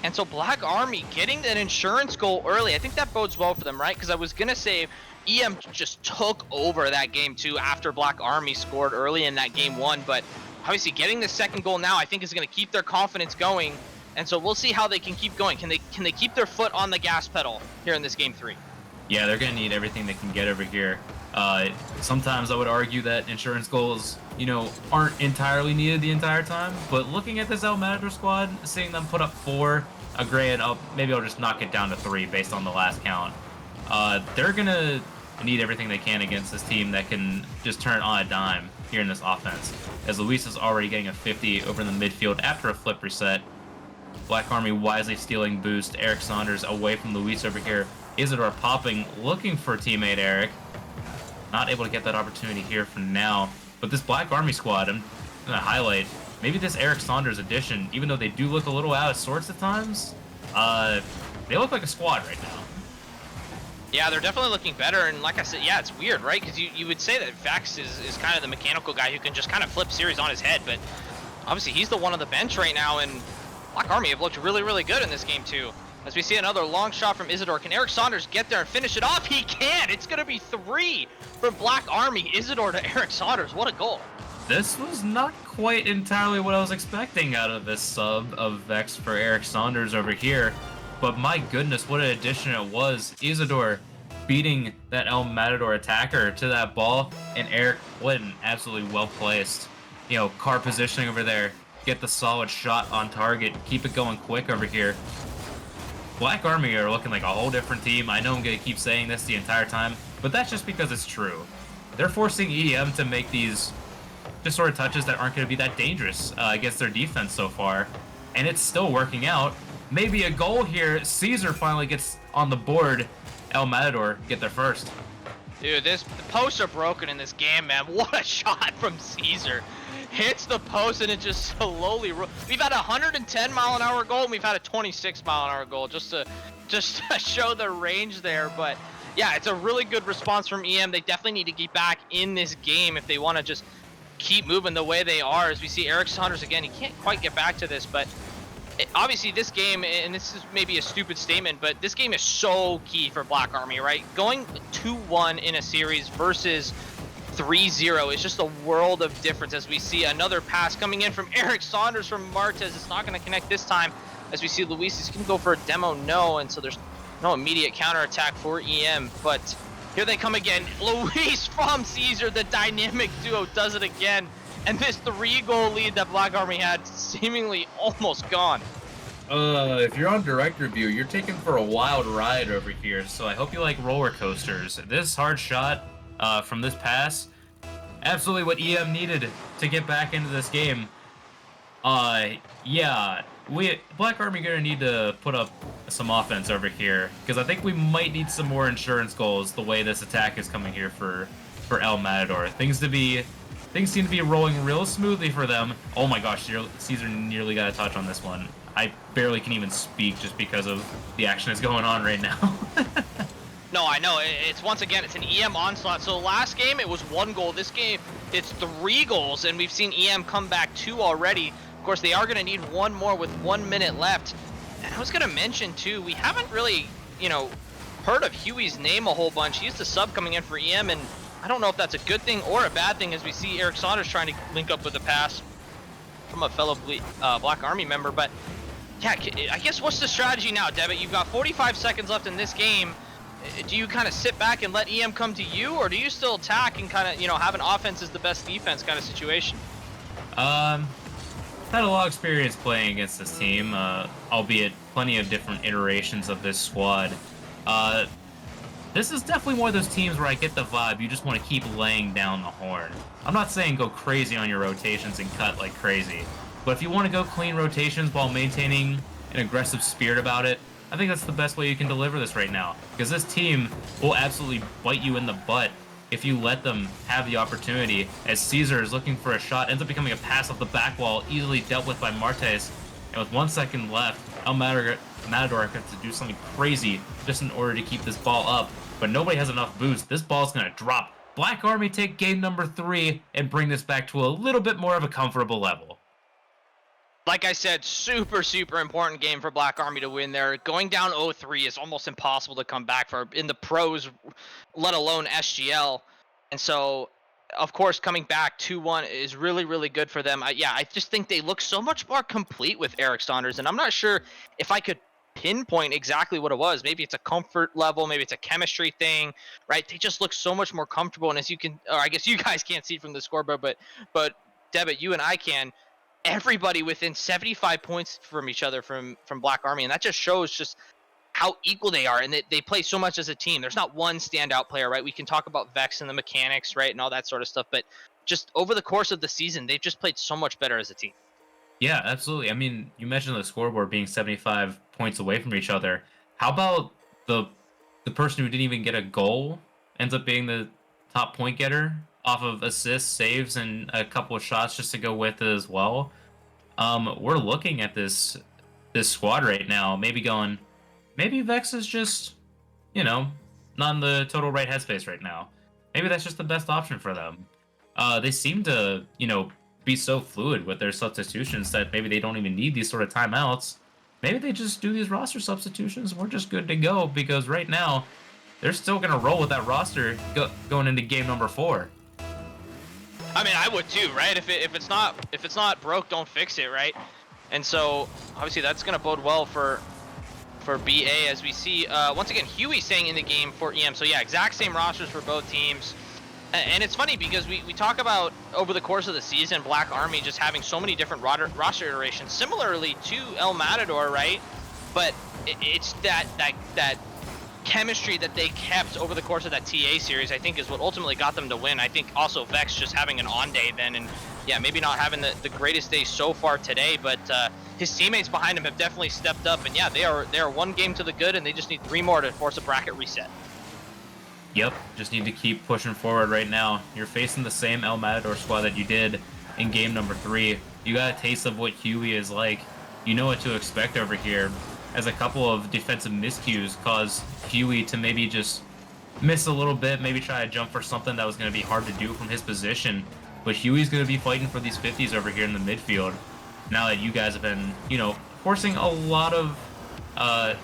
And so Black Army getting an insurance goal early, I think that bodes well for them, right? Because I was going to say EM just took over that game too after Black Army scored early in that game 1, but obviously getting the second goal now I think is going to keep their confidence going. And so we'll see how they can keep going. Can they keep their foot on the gas pedal here in this game 3? Yeah, they're going to need everything they can get over here. Sometimes I would argue that insurance goals, aren't entirely needed the entire time. But looking at this El Matador squad, seeing them put up 4, maybe I'll just knock it down to 3 based on the last count. They're going to need everything they can against this team that can just turn on a dime here in this offense. As Luis is already getting a 50 over in the midfield after a flip reset. Black Army wisely stealing boost. Eric Saunders away from Luis over here. Isidore popping, looking for teammate Eric. Not able to get that opportunity here for now. But this Black Army squad, I'm going to highlight, maybe this Eric Saunders addition, even though they do look a little out of sorts at times, they look like a squad right now. Yeah, they're definitely looking better, and like I said, yeah, it's weird, right? Because you would say that Vex is kind of the mechanical guy who can just kind of flip series on his head, but obviously he's the one on the bench right now, and Black Army have looked really, really good in this game too. As we see another long shot from Isidore. Can Eric Saunders get there and finish it off? He can! It's going to be 3 for Black Army. Isidore to Eric Saunders. What a goal. This was not quite entirely what I was expecting out of this sub of Vex for Eric Saunders over here. But my goodness, what an addition it was. Isidore beating that El Matador attacker to that ball. And Eric, what an absolutely well-placed, car positioning over there. Get the solid shot on target. Keep it going quick over here. Black Army are looking like a whole different team. I know I'm going to keep saying this the entire time, but that's just because it's true. They're forcing EM to make these just sort of touches that aren't going to be that dangerous against their defense so far, and it's still working out. Maybe a goal here. Caesar finally gets on the board. El Matador get there first. Dude, the posts are broken in this game, man. What a shot from Caesar. Hits the post and it just slowly we've had a 110-mile-an-hour goal and we've had a 26-mile-an-hour goal just to show the range there. But yeah, it's a really good response from EM. They definitely need to get back in this game if they want to just keep moving the way they are. As we see Eric Saunders again, he can't quite get back to this, but obviously this game, and this is maybe a stupid statement, but this game is so key for Black Army, right? Going 2-1 in a series versus 3-0 is just a world of difference. As we see another pass coming in from Eric Saunders from Martez. It's not going to connect this time. As we see Luis is going to go for a demo no, and so there's no immediate counterattack for EM. But here they come again. Luis from Caesar, the dynamic duo, does it again. And this 3-goal lead that Black Army had seemingly almost gone. If you're on director view, you're taking for a wild ride over here. So I hope you like roller coasters. This hard shot from this pass, absolutely what EM needed to get back into this game. Yeah, Black Army gonna need to put up some offense over here because I think we might need some more insurance goals the way this attack is coming here for El Matador. Things seem to be rolling real smoothly for them. Oh my gosh, Caesar nearly got a touch on this one. I barely can even speak just because of the action that's going on right now. No, I know. It's once again, it's an EM onslaught. So last game, it was 1 goal. This game, it's 3 goals, and we've seen EM come back 2 already. Of course, they are going to need 1 more with 1 minute left. And I was going to mention, too, we haven't really, heard of Huey's name a whole bunch. He's the sub coming in for EM, and I don't know if that's a good thing or a bad thing as we see Eric Saunders trying to link up with a pass from a fellow Black Army member. But, yeah, I guess what's the strategy now, Devitt? You've got 45 seconds left in this game. Do you kind of sit back and let EM come to you, or do you still attack and kind of, have an offense is the best defense kind of situation? Had a lot of experience playing against this team, albeit plenty of different iterations of this squad. This is definitely one of those teams where I get the vibe you just want to keep laying down the horn. I'm not saying go crazy on your rotations and cut like crazy, but if you want to go clean rotations while maintaining an aggressive spirit about it, I think that's the best way you can deliver this right now, because this team will absolutely bite you in the butt if you let them have the opportunity, as Caesar is looking for a shot, ends up becoming a pass off the back wall, easily dealt with by Martes, and with 1 second left, El Matador has to do something crazy just in order to keep this ball up, but nobody has enough boost. This ball's going to drop. Black Army take game number 3 and bring this back to a little bit more of a comfortable level. Like I said, super, super important game for Black Army to win there. Going down 0-3 is almost impossible to come back for in the pros, let alone SGL. And so, of course, coming back 2-1 is really, really good for them. I just think they look so much more complete with Eric Saunders. And I'm not sure if I could pinpoint exactly what it was. Maybe it's a comfort level. Maybe it's a chemistry thing, right? They just look so much more comfortable. And as you can, or I guess you guys can't see from the scoreboard, but Devitt, you and I can. Everybody within 75 points from each other from Black Army, and that just shows just how equal they are, and they play so much as a team. There's not one standout player, right? We can talk about Vex and the mechanics, right, and all that sort of stuff, but just over the course of the season, they've just played so much better as a team. Yeah, absolutely. I mean, you mentioned the scoreboard being 75 points away from each other. How about the person who didn't even get a goal ends up being the top point getter off of assists, saves, and a couple of shots just to go with it as well? We're looking at this squad right now, maybe Vex is just, not in the total right headspace right now. Maybe that's just the best option for them. They seem to, be so fluid with their substitutions that maybe they don't even need these sort of timeouts. Maybe they just do these roster substitutions and we're just good to go, because right now they're still going to roll with that roster going into game number 4. I mean, I would too, right? If it's not broke, don't fix it, right? And so obviously that's going to bode well for BA, as we see once again Huey staying in the game for EM. So yeah, exact same rosters for both teams. And it's funny because we talk about over the course of the season Black Army just having so many different roster iterations, similarly to El Matador, right? But it's that chemistry that they kept over the course of that TA series, I think, is what ultimately got them to win. I think also Vex just having an on day then, and yeah, maybe not having the greatest day so far today, but his teammates behind him have definitely stepped up, and yeah, they are 1 game to the good, and they just need 3 more to force a bracket reset. Yep, just need to keep pushing forward right now. You're facing the same El Matador squad that you did in game number 3. You got a taste of what Huey is like. You know what to expect over here, as a couple of defensive miscues caused Huey to maybe just miss a little bit, maybe try to jump for something that was going to be hard to do from his position. But Huey's going to be fighting for these 50s over here in the midfield. Now that you guys have been, forcing a lot of,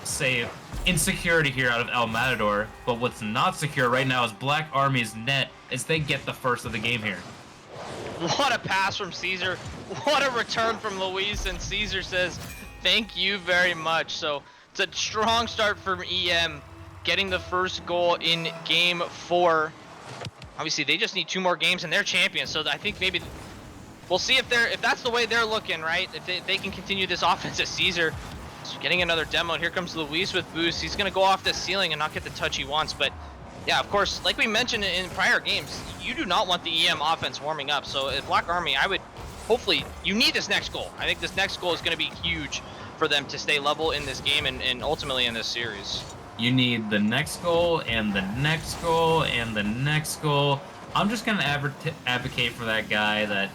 say, insecurity here out of El Matador. But what's not secure right now is Black Army's net as they get the first of the game here. What a pass from Caesar. What a return from Luis, and Caesar says, thank you very much. So it's a strong start from EM, getting the first goal in game 4. Obviously, they just need 2 more games and they're champions. So I think maybe we'll see if that's the way they're looking, right? If they can continue this offense as Caesar is getting another demo. And here comes Luis with boost. He's gonna go off the ceiling and not get the touch he wants. But yeah, of course, like we mentioned in prior games, you do not want the EM offense warming up. So at Black Army, I would hopefully you need this next goal. I think this next goal is going to be huge for them to stay level in this game and ultimately in this series. You need the next goal and the next goal and the next goal. I'm just gonna advocate for that guy that,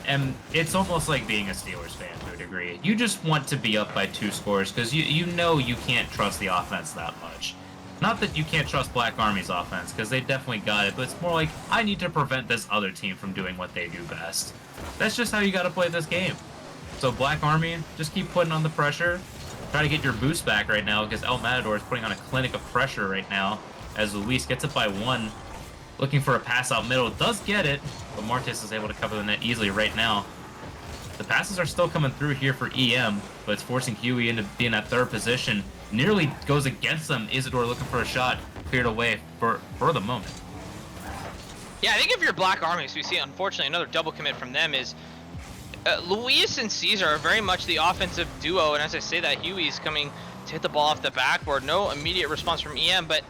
and it's almost like being a Steelers fan to a degree. You just want to be up by 2 scores because you know you can't trust the offense that much. Not that you can't trust Black Army's offense because they definitely got it, but it's more like I need to prevent this other team from doing what they do best. That's just how you got to play this game. So Black Army, just keep putting on the pressure. Try to get your boost back right now because El Matador is putting on a clinic of pressure right now as Luis gets it by 1. Looking for a pass out middle. Does get it, but Martes is able to cover the net easily right now. The passes are still coming through here for EM, but it's forcing Huey into being at 3rd position. Nearly goes against them. Isidore looking for a shot. Cleared away for the moment. Yeah, I think if you're Black Army, so we see unfortunately another double commit from them is Luis and Caesar are very much the offensive duo, and as I say that, Huey's coming to hit the ball off the backboard. No immediate response from EM, but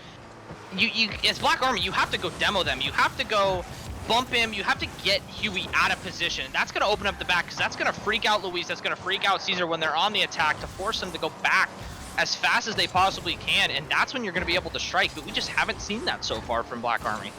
you as Black Army, you have to go demo them. You have to go bump him. You have to get Huey out of position. That's going to open up the back because that's going to freak out Luis. That's going to freak out Caesar when they're on the attack to force them to go back as fast as they possibly can, and that's when you're going to be able to strike, but we just haven't seen that so far from Black Army.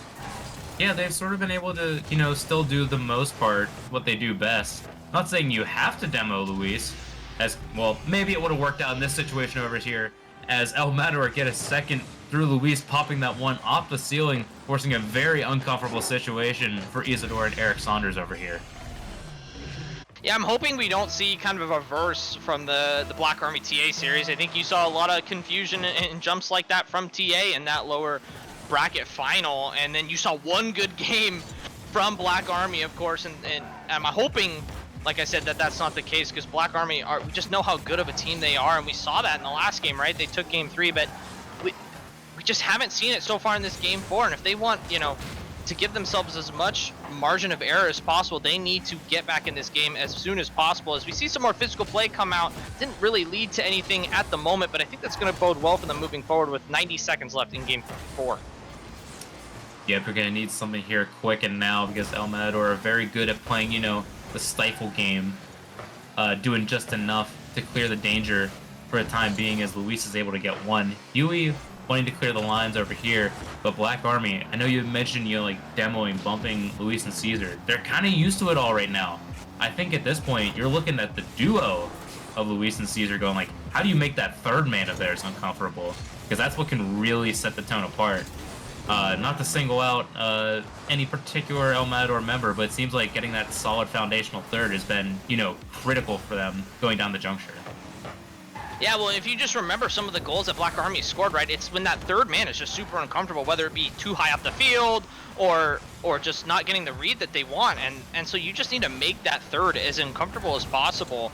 Yeah, they've sort of been able to, still do the most part, what they do best. Not saying you have to demo Luis, as, well, maybe it would have worked out in this situation over here, as El Matador get a second through Luis popping that one off the ceiling, forcing a very uncomfortable situation for Isidore and Eric Saunders over here. Yeah, I'm hoping we don't see kind of a reverse from the Black Army TA series. I think you saw a lot of confusion and jumps like that from TA in that lower bracket final, and then you saw one good game from Black Army, of course, and I'm hoping, like I said, that that's not the case, because Black Army we just know how good of a team they are, and we saw that in the last game, right? They took game 3, but we just haven't seen it so far in this game 4, and if they want, to give themselves as much margin of error as possible, they need to get back in this game as soon as possible. As we see some more physical play come out, didn't really lead to anything at the moment, but I think that's going to bode well for them moving forward with 90 seconds left in game 4. Yep, we're going to need something here quick and now because El Matador are very good at playing, the stifle game, doing just enough to clear the danger for the time being as Luis is able to get 1. Huey wanting to clear the lines over here, but Black Army, I know you mentioned, demoing, bumping Luis and Caesar. They're kind of used to it all right now. I think at this point, you're looking at the duo of Luis and Caesar going like, how do you make that 3rd man of theirs uncomfortable? Because that's what can really set the tone apart. Not to single out any particular El Matador member, but it seems like getting that solid foundational 3rd has been, critical for them going down the juncture. Yeah, well, if you just remember some of the goals that Black Army scored, right, it's when that 3rd man is just super uncomfortable, whether it be too high up the field or just not getting the read that they want. And so you just need to make that 3rd as uncomfortable as possible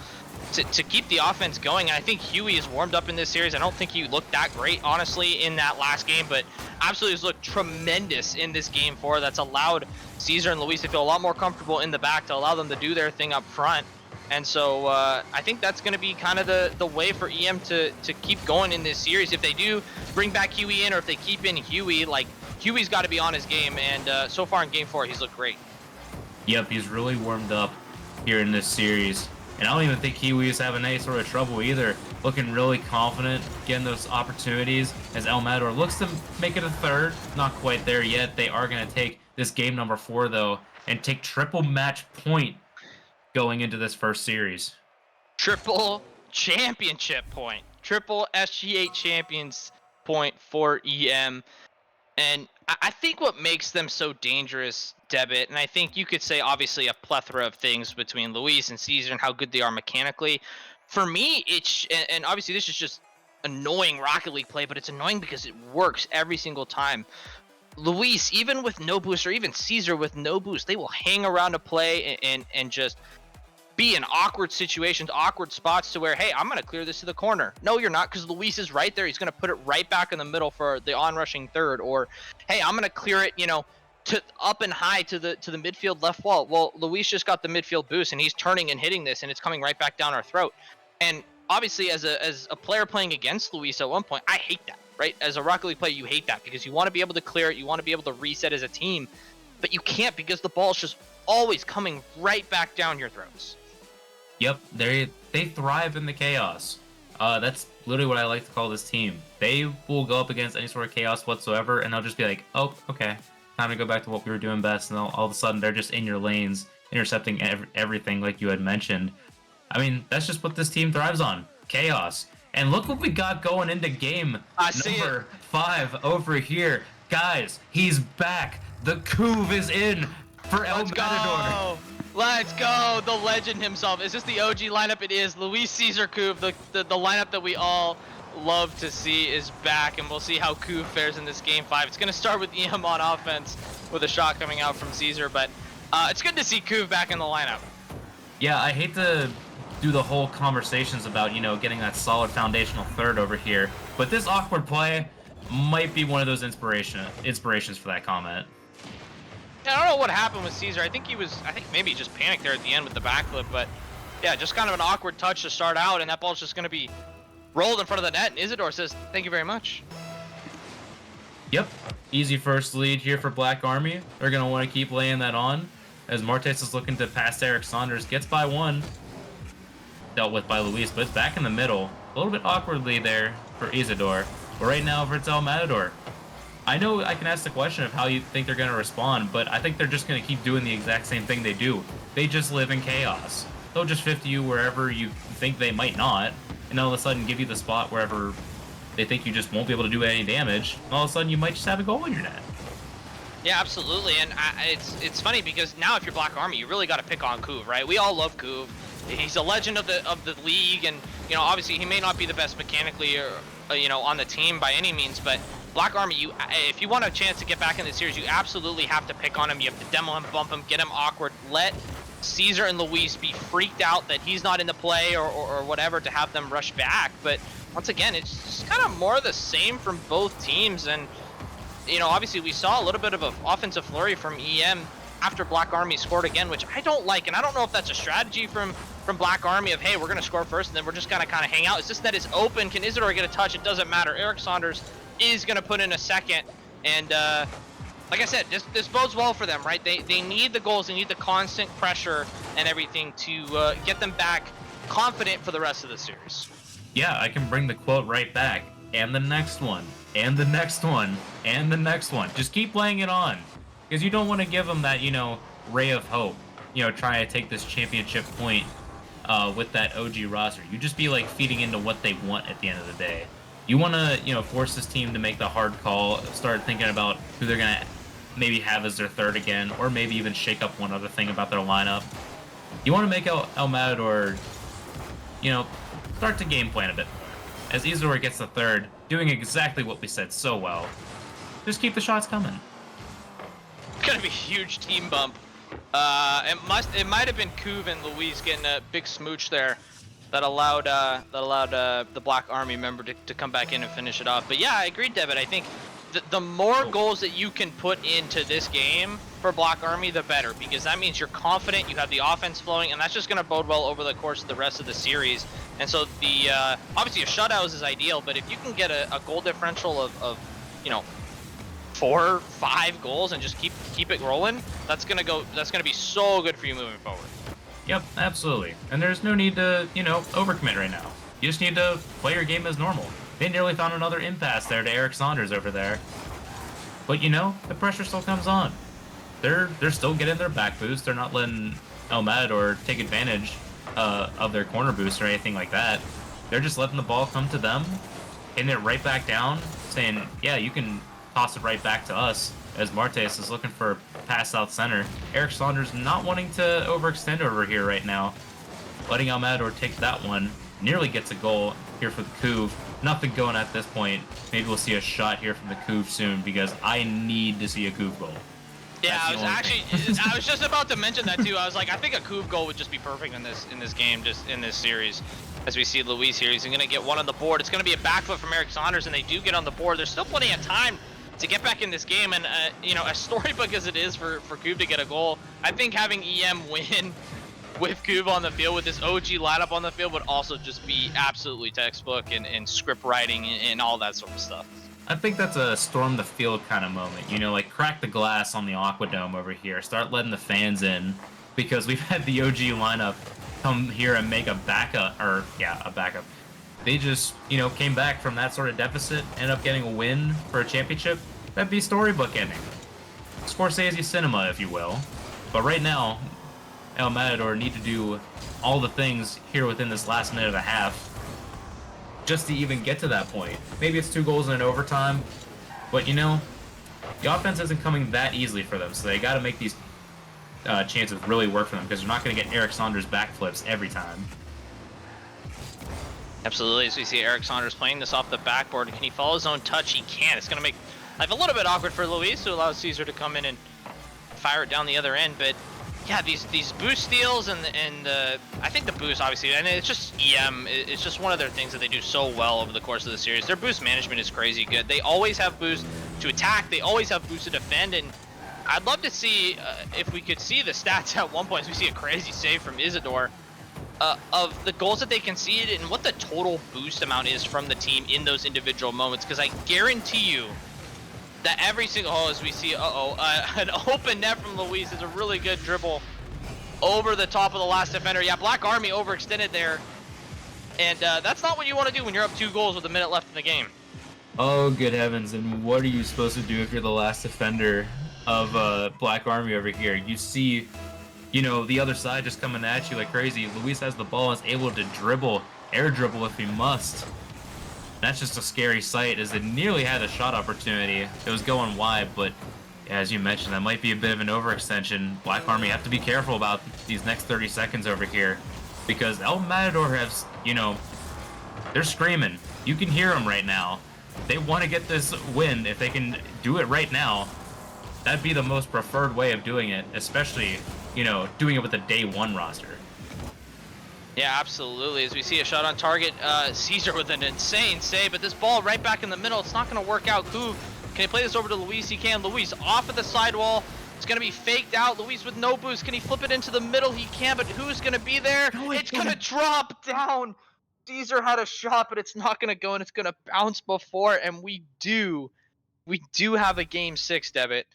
to keep the offense going. And I think Huey is warmed up in this series. I don't think he looked that great, honestly, in that last game, but absolutely has looked tremendous in this game 4. That's allowed Caesar and Luis to feel a lot more comfortable in the back to allow them to do their thing up front. And so I think that's going to be kind of the way for EM to keep going in this series. If they do bring back Huey in, or if they keep in Huey, like Huey's got to be on his game. And so far in game 4, he's looked great. Yep, he's really warmed up here in this series. And I don't even think Huey is having any sort of trouble either. Looking really confident, getting those opportunities as El Matador looks to make it a 3rd. Not quite there yet. They are going to take this game number 4, though, and take triple match point going into this first series. Triple championship point. Triple SG8 champions point for EM. And I think what makes them so dangerous, Debit, and I think you could say obviously a plethora of things between Luis and Caesar and how good they are mechanically. For me, and obviously this is just annoying Rocket League play, but it's annoying because it works every single time. Luis, even with no boost, or even Caesar with no boost, they will hang around a play and just be in awkward situations, awkward spots to where, hey, I'm going to clear this to the corner. No, you're not, because Luis is right there. He's going to put it right back in the middle for the onrushing 3rd. Or, hey, I'm going to clear it, to up and high to the midfield left wall. Well, Luis just got the midfield boost, and he's turning and hitting this, and it's coming right back down our throat. And obviously, as a player playing against Luis at one point, I hate that, right? As a Rocket League player, you hate that because you want to be able to clear it. You want to be able to reset as a team. But you can't, because the ball's just always coming right back down your throats. Yep, they thrive in the chaos. That's literally what I like to call this team. They will go up against any sort of chaos whatsoever, and they'll just be like, oh, okay, time to go back to what we were doing best, and all of a sudden they're just in your lanes, intercepting everything like you had mentioned. I mean, that's just what this team thrives on, chaos. And look what we got going into game number 5 over here. Guys, he's back. The Couve is in for El Matador. Let's go! The legend himself. Is this the OG lineup? It is. Luis Caesar Couve, the lineup that we all love to see, is back, and we'll see how Couve fares in this game 5. It's going to start with EM on offense with a shot coming out from Caesar, but it's good to see Couve back in the lineup. Yeah, I hate to do the whole conversations about, getting that solid foundational third over here, but this awkward play might be one of those inspirations for that comment. Yeah, I don't know what happened with Caesar. I think maybe he just panicked there at the end with the backflip, but yeah, just kind of an awkward touch to start out, and that ball's just going to be rolled in front of the net, and Isidore says, thank you very much. Yep, easy first lead here for Black Army. They're going to want to keep laying that on, as Martes is looking to pass Eric Saunders, gets by one, dealt with by Luis, but it's back in the middle, a little bit awkwardly there for Isidore, but right now for El Matador. I know I can ask the question of how you think they're going to respond, but I think they're just going to keep doing the exact same thing they do. They just live in chaos. They'll just 50 you wherever you think they might not, and all of a sudden give you the spot wherever they think you just won't be able to do any damage, and all of a sudden you might just have a goal in your net. Yeah, absolutely, and it's funny because now if you're Black Army, you really got to pick on Couve, right? We all love Couve. He's a legend of the league, and obviously he may not be the best mechanically or on the team by any means, but Black Army, if you want a chance to get back in the series, you absolutely have to pick on him. You have to demo him, bump him, get him awkward. Let Caesar and Luis be freaked out that he's not in the play or whatever to have them rush back. But once again, it's just kind of more of the same from both teams. And, obviously we saw a little bit of an offensive flurry from EM after Black Army scored again, which I don't like. And I don't know if that's a strategy from Black Army of, hey, we're going to score first and then we're just going to kind of hang out. It's just that it's open. Can Isidore get a touch? It doesn't matter. Eric Saunders is going to put in a second, and like I said, this bodes well for them, right? They need the goals, they need the constant pressure and everything to get them back confident for the rest of the series. Yeah, I can bring the quote right back, and the next one, and the next one, and the next one. Just keep laying it on, because you don't want to give them that, ray of hope, trying to take this championship point with that OG roster. You just be like feeding into what they want at the end of the day. You want to, force this team to make the hard call, start thinking about who they're going to maybe have as their third again, or maybe even shake up one other thing about their lineup. You want to make El Matador, start to game plan a bit more. As Isidore gets the third, doing exactly what we said so well. Just keep the shots coming. It's going to be a huge team bump. It might have been Couve and Luis getting a big smooch there that allowed the Black Army member to come back in and finish it off. But yeah, I agree, David. I think the more goals that you can put into this game for Black Army, the better, because that means you're confident, you have the offense flowing, and that's just going to bode well over the course of the rest of the series. And so obviously a shutout is ideal, but if you can get a goal differential of 4 or 5 goals and just keep it rolling, that's gonna be so good for you moving forward. Yep, absolutely. And there's no need to, overcommit right now. You just need to play your game as normal. They nearly found another impasse there to Eric Saunders over there. But the pressure still comes on. They're still getting their back boost. They're not letting El Matador take advantage of their corner boost or anything like that. They're just letting the ball come to them, hitting it right back down, saying, yeah, you can toss it right back to us, as Martes is looking for a pass out center. Eric Saunders not wanting to overextend over here right now, letting El Matador take that one. Nearly gets a goal here for the Couve. Nothing going at this point. Maybe we'll see a shot here from the Couve soon, because I need to see a Couve goal. Yeah, I was just about to mention that too. I was like, I think a Couve goal would just be perfect in this game, just in this series. As we see Luis here, he's going to get one on the board. It's going to be a backflip from Eric Saunders, and they do get on the board. There's still plenty of time to get back in this game, and as storybook as it is for Couve to get a goal, I think having EM win with Couve on the field, with this OG lineup on the field, would also just be absolutely textbook and script writing and all that sort of stuff. I think that's a storm the field kind of moment. You know, like crack the glass on the Aquadome over here. Start letting the fans in because we've had the OG lineup come here and make a backup, or yeah, a backup. They just, came back from that sort of deficit, ended up getting a win for a championship. That'd be storybook ending. Scorsese cinema, if you will. But right now, El Matador need to do all the things here within this last minute and a half just to even get to that point. Maybe it's 2 goals in an overtime, but the offense isn't coming that easily for them, so they got to make these chances really work for them because they're not going to get Eric Saunders backflips every time. Absolutely, as we see Eric Saunders playing this off the backboard. Can he follow his own touch? He can. It's going to make life a little bit awkward for Luis, who allows Caesar to come in and fire it down the other end, but yeah, these boost steals and I think the boost obviously, and it's just EM. It's just one of their things that they do so well over the course of the series. Their boost management is crazy good. They always have boost to attack. They always have boost to defend. And I'd love to see if we could see the stats at one point. We see a crazy save from Isidore of the goals that they conceded and what the total boost amount is from the team in those individual moments. Because I guarantee you that every single, as we see, an open net from Luis is a really good dribble over the top of the last defender. Yeah, Black Army overextended there, and that's not what you want to do when you're up 2 goals with a minute left in the game. Oh, good heavens, and what are you supposed to do if you're the last defender of Black Army over here? You see, the other side just coming at you like crazy. Luis has the ball and is able to dribble, air dribble if he must. That's just a scary sight, as it nearly had a shot opportunity. It was going wide, but as you mentioned, that might be a bit of an overextension. Black Army have to be careful about these next 30 seconds over here, because El Matador has, they're screaming. You can hear them right now. They want to get this win. If they can do it right now, that'd be the most preferred way of doing it, especially, doing it with the day 1 roster. Yeah, absolutely. As we see a shot on target, Caesar with an insane save, but this ball right back in the middle, it's not going to work out. Who can he play this over to Luis? He can. Luis off of the sidewall. It's going to be faked out. Luis with no boost. Can he flip it into the middle? He can, but who's going to be there? It's going to drop down. Caesar had a shot, but it's not going to go, and it's going to bounce before, and we do have a game 6, Devitt.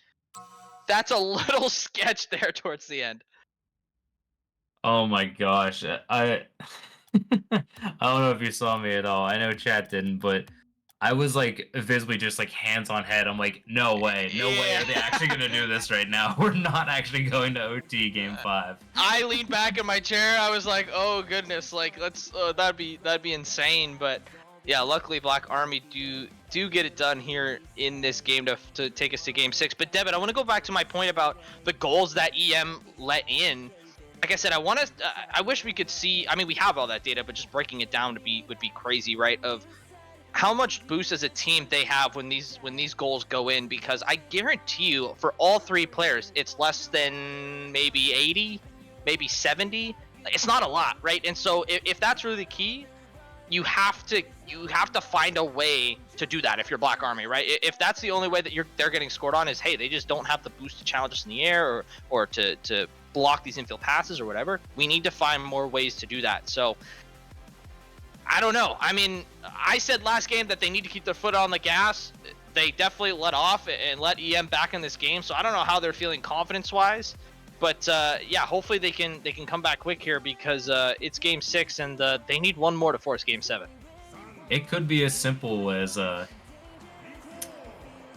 That's a little sketch there towards the end. Oh my gosh, I I don't know if you saw me at all. I know chat didn't, but I was like visibly just like hands on head. I'm like, no way are they actually gonna do this right now? We're not actually going to OT game 5. I leaned back in my chair. I was like, oh goodness, like let's that'd be insane. But yeah, luckily Black Army do get it done here in this game to take us to game 6. But Devitt, I want to go back to my point about the goals that EM let in. Like I said, I wish we could see. I mean, we have all that data, but just breaking it down would be crazy, right? Of how much boost as a team they have when these goals go in, because I guarantee you, for all 3 players, it's less than maybe 80, maybe 70. It's not a lot, right? And so if that's really the key, you have to find a way to do that if you're Black Army, right? If that's the only way that they're getting scored on is, hey, they just don't have the boost to challenge us in the air or to block these infield passes or whatever, we need to find more ways to do that. So I don't know. I mean, I said last game that they need to keep their foot on the gas. They definitely let off and let EM back in this game, so I don't know how they're feeling confidence wise, but yeah, hopefully they can come back quick here, because it's game 6 and they need 1 more to force game 7. It could be as simple as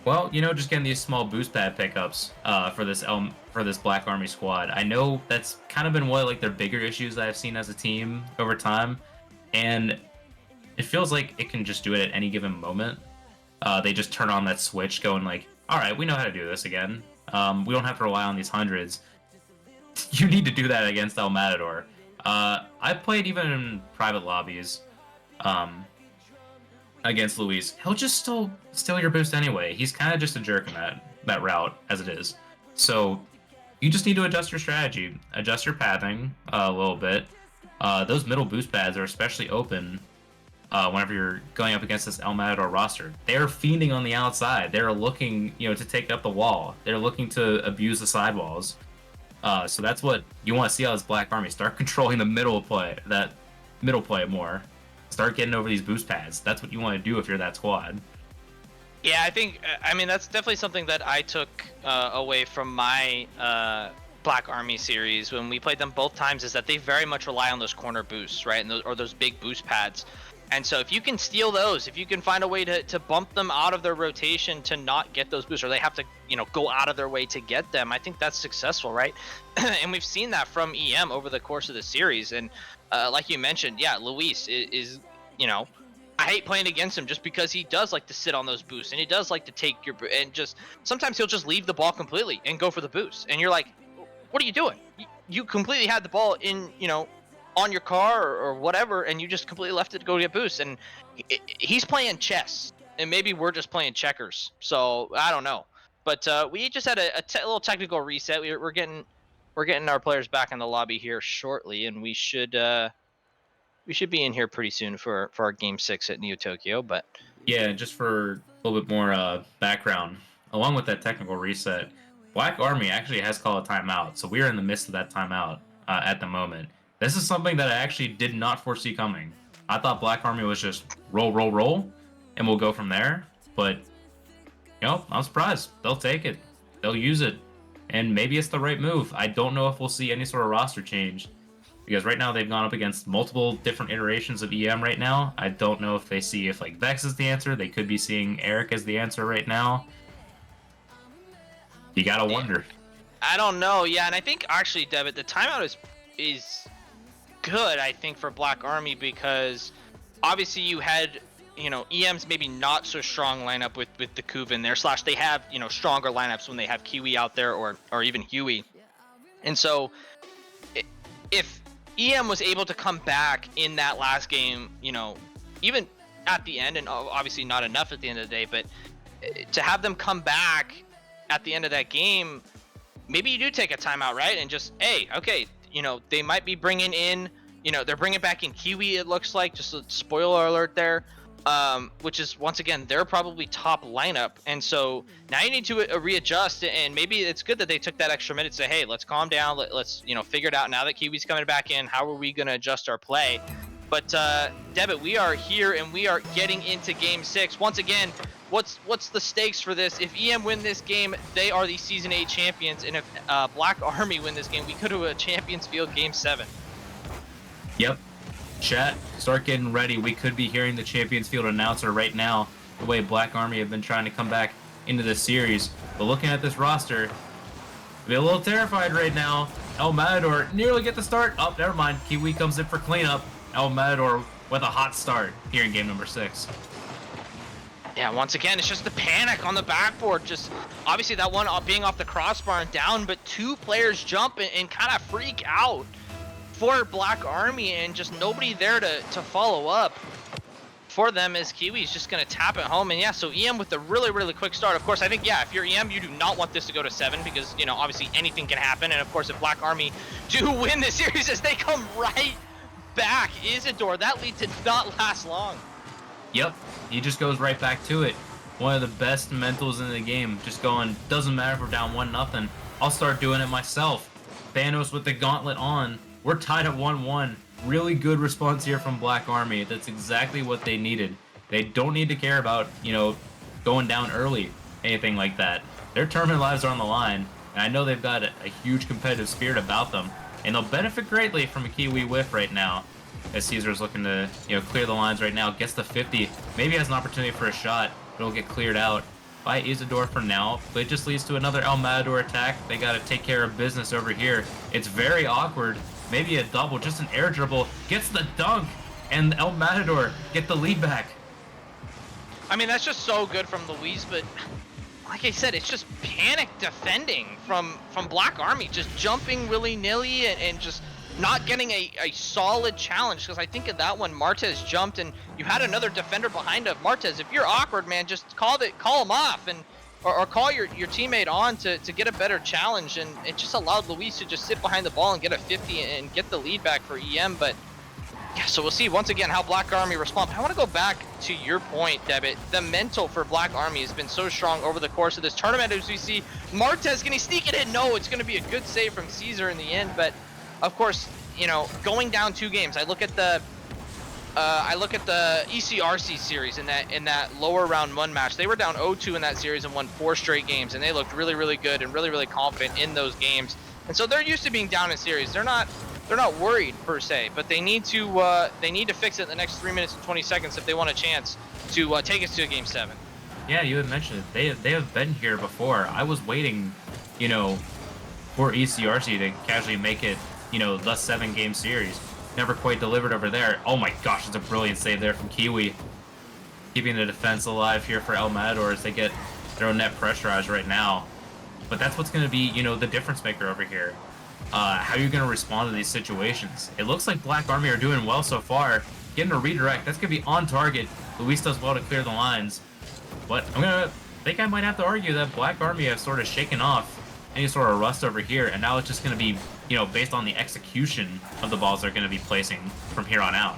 well, just getting these small boost pad pickups for this Black Army squad. I know that's kind of been one of like their bigger issues that I've seen as a team over time, and it feels like it can just do it at any given moment. They just turn on that switch, going like, all right, we know how to do this again. We don't have to rely on these hundreds. You need to do that against El Matador. I played even in private lobbies against Luis. He'll just steal your boost anyway. He's kind of just a jerk in that route as it is. So you just need to adjust your strategy, adjust your pathing a little bit. Those middle boost pads are especially open whenever you're going up against this El Matador roster. They're fiending on the outside. They're looking, to take up the wall. They're looking to abuse the sidewalls. So that's what you want to see out of this Black Army. Start controlling the middle play more. Start getting over these boost pads. That's what you want to do if you're that squad. Yeah, I think, I mean, that's definitely something that I took away from my Black Army series when we played them both times, is that they very much rely on those corner boosts, right? And those big boost pads. And so if you can steal those, if you can find a way to bump them out of their rotation to not get those boosts, or they have to, go out of their way to get them, I think that's successful, right? And we've seen that from EM over the course of the series. And like you mentioned, yeah, Luis is I hate playing against him just because he does like to sit on those boosts, and he does like to take and just sometimes he'll just leave the ball completely and go for the boost, and you're like, what are you doing? You completely had the ball in, on your car or whatever, and you just completely left it to go get boost. And he's playing chess, and maybe we're just playing checkers. So I don't know, but we just had a little technical reset. We're getting our players back in the lobby here shortly, and we should be in here pretty soon for our game 6 at Neo Tokyo. But Yeah, just for a little bit more background, along with that technical reset, Black Army actually has called a timeout, so we are in the midst of that timeout at the moment. This is something that I actually did not foresee coming. I thought Black Army was just roll, roll, roll, and we'll go from there. But I'm surprised. They'll take it. They'll use it, and maybe it's the right move. I don't know if we'll see any sort of roster change, because right now they've gone up against multiple different iterations of EM right now. I don't know if they see if like Vex is the answer. They could be seeing Eric as the answer right now. You gotta wonder. I don't know. Yeah, and I think actually, Devitt, the timeout is good, I think, for Black Army, because obviously you had EM's maybe not so strong lineup with the Kuv in there, / they have stronger lineups when they have Kiwi out there, or even Huey. And so if EM was able to come back in that last game, even at the end, and obviously not enough at the end of the day, but to have them come back at the end of that game, maybe you do take a timeout, right? And just, hey, okay, they might be bringing in, they're bringing back in Kiwi, it looks like, just a spoiler alert there, which is, once again, they're probably top lineup. And so now you need to readjust, and maybe it's good that they took that extra minute to say, hey, let's calm down, let's figure it out. Now that Kiwi's coming back in, how are we going to adjust our play? But Devitt, we are here, and we are getting into game 6 once again. What's the stakes for this? If EM win this game, they are the Season 8 champions, and if Black Army win this game, we go to a Champions Field game 7. Yep. Chat, start getting ready. We could be hearing the Champions Field announcer right now, the way Black Army have been trying to come back into this series. But looking at this roster, be a little terrified right now. El Matador nearly get the start. Oh, never mind. Kiwi comes in for cleanup. El Matador with a hot start here in game number 6. Yeah, once again, it's just the panic on the backboard. Just obviously that one being off the crossbar and down, but 2 players jump and kind of freak out for Black Army, and just nobody there to follow up for them, as Kiwi's just going to tap it home. And yeah, so EM with a really, really quick start. Of course, I think, yeah, if you're EM, you do not want this to go to 7, because, obviously anything can happen. And of course, if Black Army do win this series, as they come right back, Isidore, that lead did not last long. Yep, he just goes right back to it. One of the best mentals in the game, just going, doesn't matter if we're down 1-0, I'll start doing it myself. Thanos with the gauntlet on. We're tied at 1-1. Really good response here from Black Army. That's exactly what they needed. They don't need to care about, going down early, anything like that. Their tournament lives are on the line, and I know they've got a huge competitive spirit about them, and they'll benefit greatly from a Kiwi whiff right now, as Caesar's looking to, clear the lines right now. Gets the 50, maybe has an opportunity for a shot, but it'll get cleared out by Isidore for now. But it just leads to another El Matador attack. They got to take care of business over here. It's very awkward. Maybe a double, just an air dribble, gets the dunk, and El Matador get the lead back. I mean, that's just so good from Luis, but like I said, it's just panic defending from Black Army, just jumping willy-nilly and just not getting a solid challenge. Because I think of that one, Martez jumped, and you had another defender behind him. Martez, if you're awkward, man, just call him off, and or call your teammate on to get a better challenge. And it just allowed Luis to just sit behind the ball and get a 50 and get the lead back for EM. But yeah, so we'll see once again how Black Army respond. But I want to go back to your point, Devitt. The mental for Black Army has been so strong over the course of this tournament. As we see, Martez, can he sneak it in? No, it's going to be a good save from Caesar in the end. But of course, going down 2 games, I look at the I look at the ECRC series in that lower round one match. They were down 0-2 in that series and won 4 straight games, and they looked really, really good and really, really confident in those games. And so they're used to being down in series. They're not worried per se, but they need to fix it in the next 3 minutes and 20 seconds if they want a chance to take us to Game 7. Yeah, you had mentioned it. They have been here before. I was waiting, you know, for ECRC to casually make it, you know, the 7-game series. Never quite delivered over there. Oh my gosh, it's a brilliant save there from Kiwi. Keeping the defense alive here for El Matador as they get their own net pressurized right now. But that's what's going to be, you know, the difference maker over here. How are you going to respond to these situations? It looks like Black Army are doing well so far. Getting a redirect, that's going to be on target. Luis does well to clear the lines. But I think I might have to argue that Black Army have sort of shaken off any sort of rust over here, and now it's just going to be, you know, based on the execution of the balls they're going to be placing from here on out.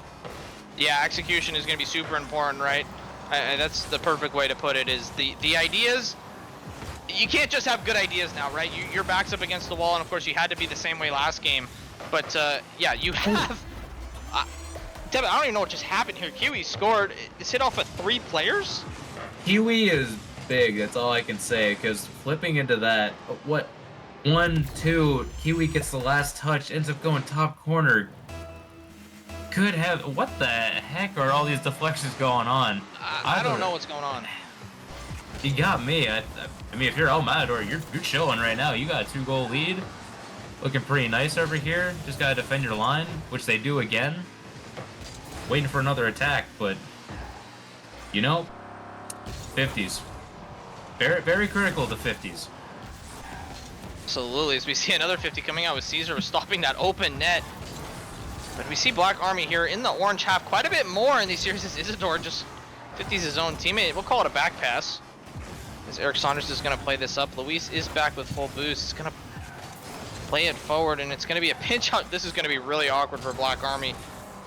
Yeah, execution is going to be super important, right? That's the perfect way to put it. Is the ideas. You can't just have good ideas now, right? Your back's up against the wall, and of course you had to be the same way last game. But yeah, you have. Devin, I don't even know what just happened here. Kiwi scored. It's hit off of 3 players. Kiwi is big, that's all I can say, because flipping into that, 1-2, Kiwi gets the last touch, ends up going top corner. Could have, what the heck are all these deflections going on? I don't know what's going on. You got me. I mean, if you're El Matador, you're chilling right now. You got a 2-goal lead. Looking pretty nice over here. Just gotta defend your line, which they do again. Waiting for another attack, but, you know, 50s. Very, very critical, the 50s. Absolutely, as we see another 50 coming out with Caesar stopping that open net. But we see Black Army here in the orange half quite a bit more in these series as Isidore just 50s his own teammate. We'll call it a back pass. As Eric Saunders is going to play this up. Luis is back with full boost. He's going to play it forward, and it's going to be a pinch out. This is going to be really awkward for Black Army.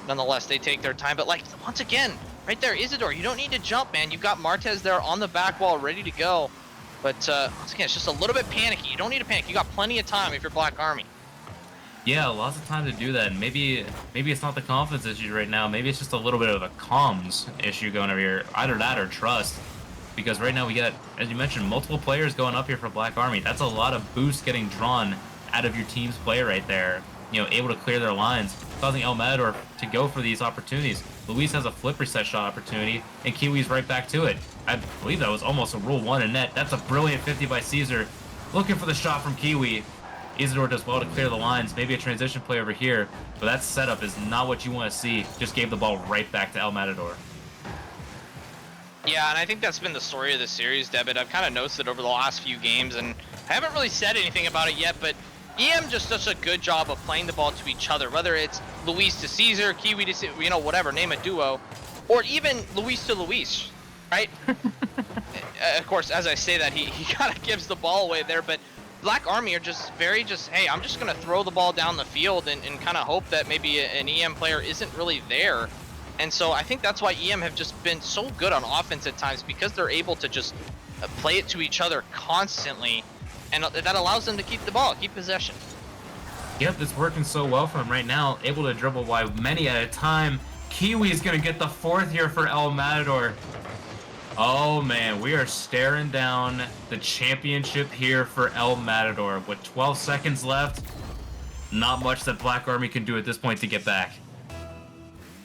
Nonetheless, they take their time. But like, once again, right there, Isidore, you don't need to jump, man. You've got Martez there on the back wall ready to go. But once again, it's just a little bit panicky. You don't need to panic. You got plenty of time if you're Black Army. Yeah, lots of time to do that. And maybe it's not the confidence issue right now. Maybe it's just a little bit of a comms issue going over here. Either that or trust. Because right now we got, as you mentioned, multiple players going up here for Black Army. That's a lot of boost getting drawn out of your team's play right there. You know, able to clear their lines, causing El Matador to go for these opportunities. Luis has a flip reset shot opportunity, and Kiwi's right back to it. I believe that was almost a Rule 1 in net. That's a brilliant 50 by Caesar. Looking for the shot from Kiwi. Isidore does well to clear the lines. Maybe a transition play over here, but that setup is not what you want to see. Just gave the ball right back to El Matador. Yeah, and I think that's been the story of the series, Debit. I've kind of noticed it over the last few games, and I haven't really said anything about it yet, but EM just does a good job of playing the ball to each other, whether it's Luis to Caesar, Kiwi to, you know, whatever, name a duo, or even Luis to Luis, right? Of course, as I say that, he kind of gives the ball away there, but Black Army are just hey, I'm just going to throw the ball down the field and kind of hope that maybe an EM player isn't really there. And so I think that's why EM have just been so good on offense at times, because they're able to just play it to each other constantly, and that allows them to keep the ball, keep possession. Yep, it's working so well for him right now. Able to dribble wide many at a time. Kiwi is going to get the 4th here for El Matador. Oh man, we are staring down the championship here for El Matador. With 12 seconds left, not much that Black Army can do at this point to get back.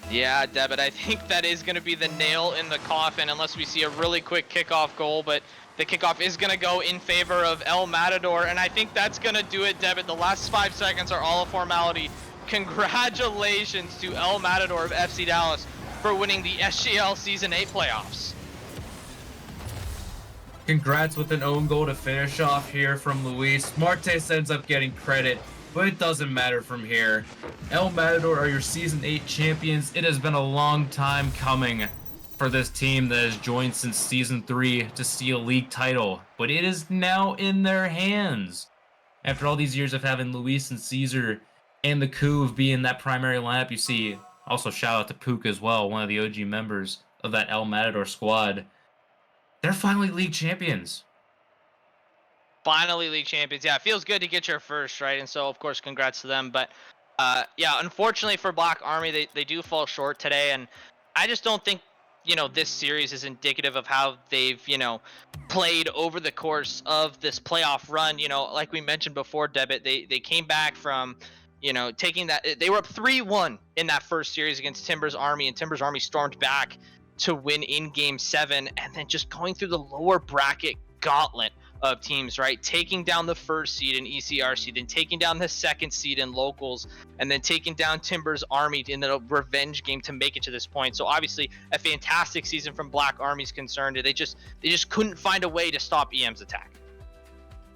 Yeah, Debit, I think that is going to be the nail in the coffin unless we see a really quick kickoff goal, but the kickoff is going to go in favor of El Matador, and I think that's going to do it, Debit. The last 5 seconds are all a formality. Congratulations to El Matador of FC Dallas for winning the SGL Season 8 playoffs. Congrats with an own goal to finish off here from Luis. Martes ends up getting credit, but it doesn't matter from here. El Matador are your Season 8 champions. It has been a long time coming for this team that has joined since Season 3 to steal a league title, but it is now in their hands. After all these years of having Luis and Caesar and the Couve being that primary lineup, you see, also shout out to Pook as well, one of the OG members of that El Matador squad. They're finally league champions. Finally league champions. Yeah, it feels good to get your first, right? And so, of course, congrats to them. But Yeah, unfortunately for Black Army, they do fall short today, and I just don't think this series is indicative of how they've played over the course of this playoff run. Like we mentioned before, Debit, they came back from taking that, they were up 3-1 in that first series against Timbers Army, and Timbers Army stormed back to win in Game 7, and then just going through the lower bracket gauntlet of teams, right? Taking down the first seed in ECRC, then taking down the second seed in locals, and then taking down Timbers Army in the revenge game to make it to this point. So obviously a fantastic season from Black Army's concerned. They just couldn't find a way to stop EM's attack.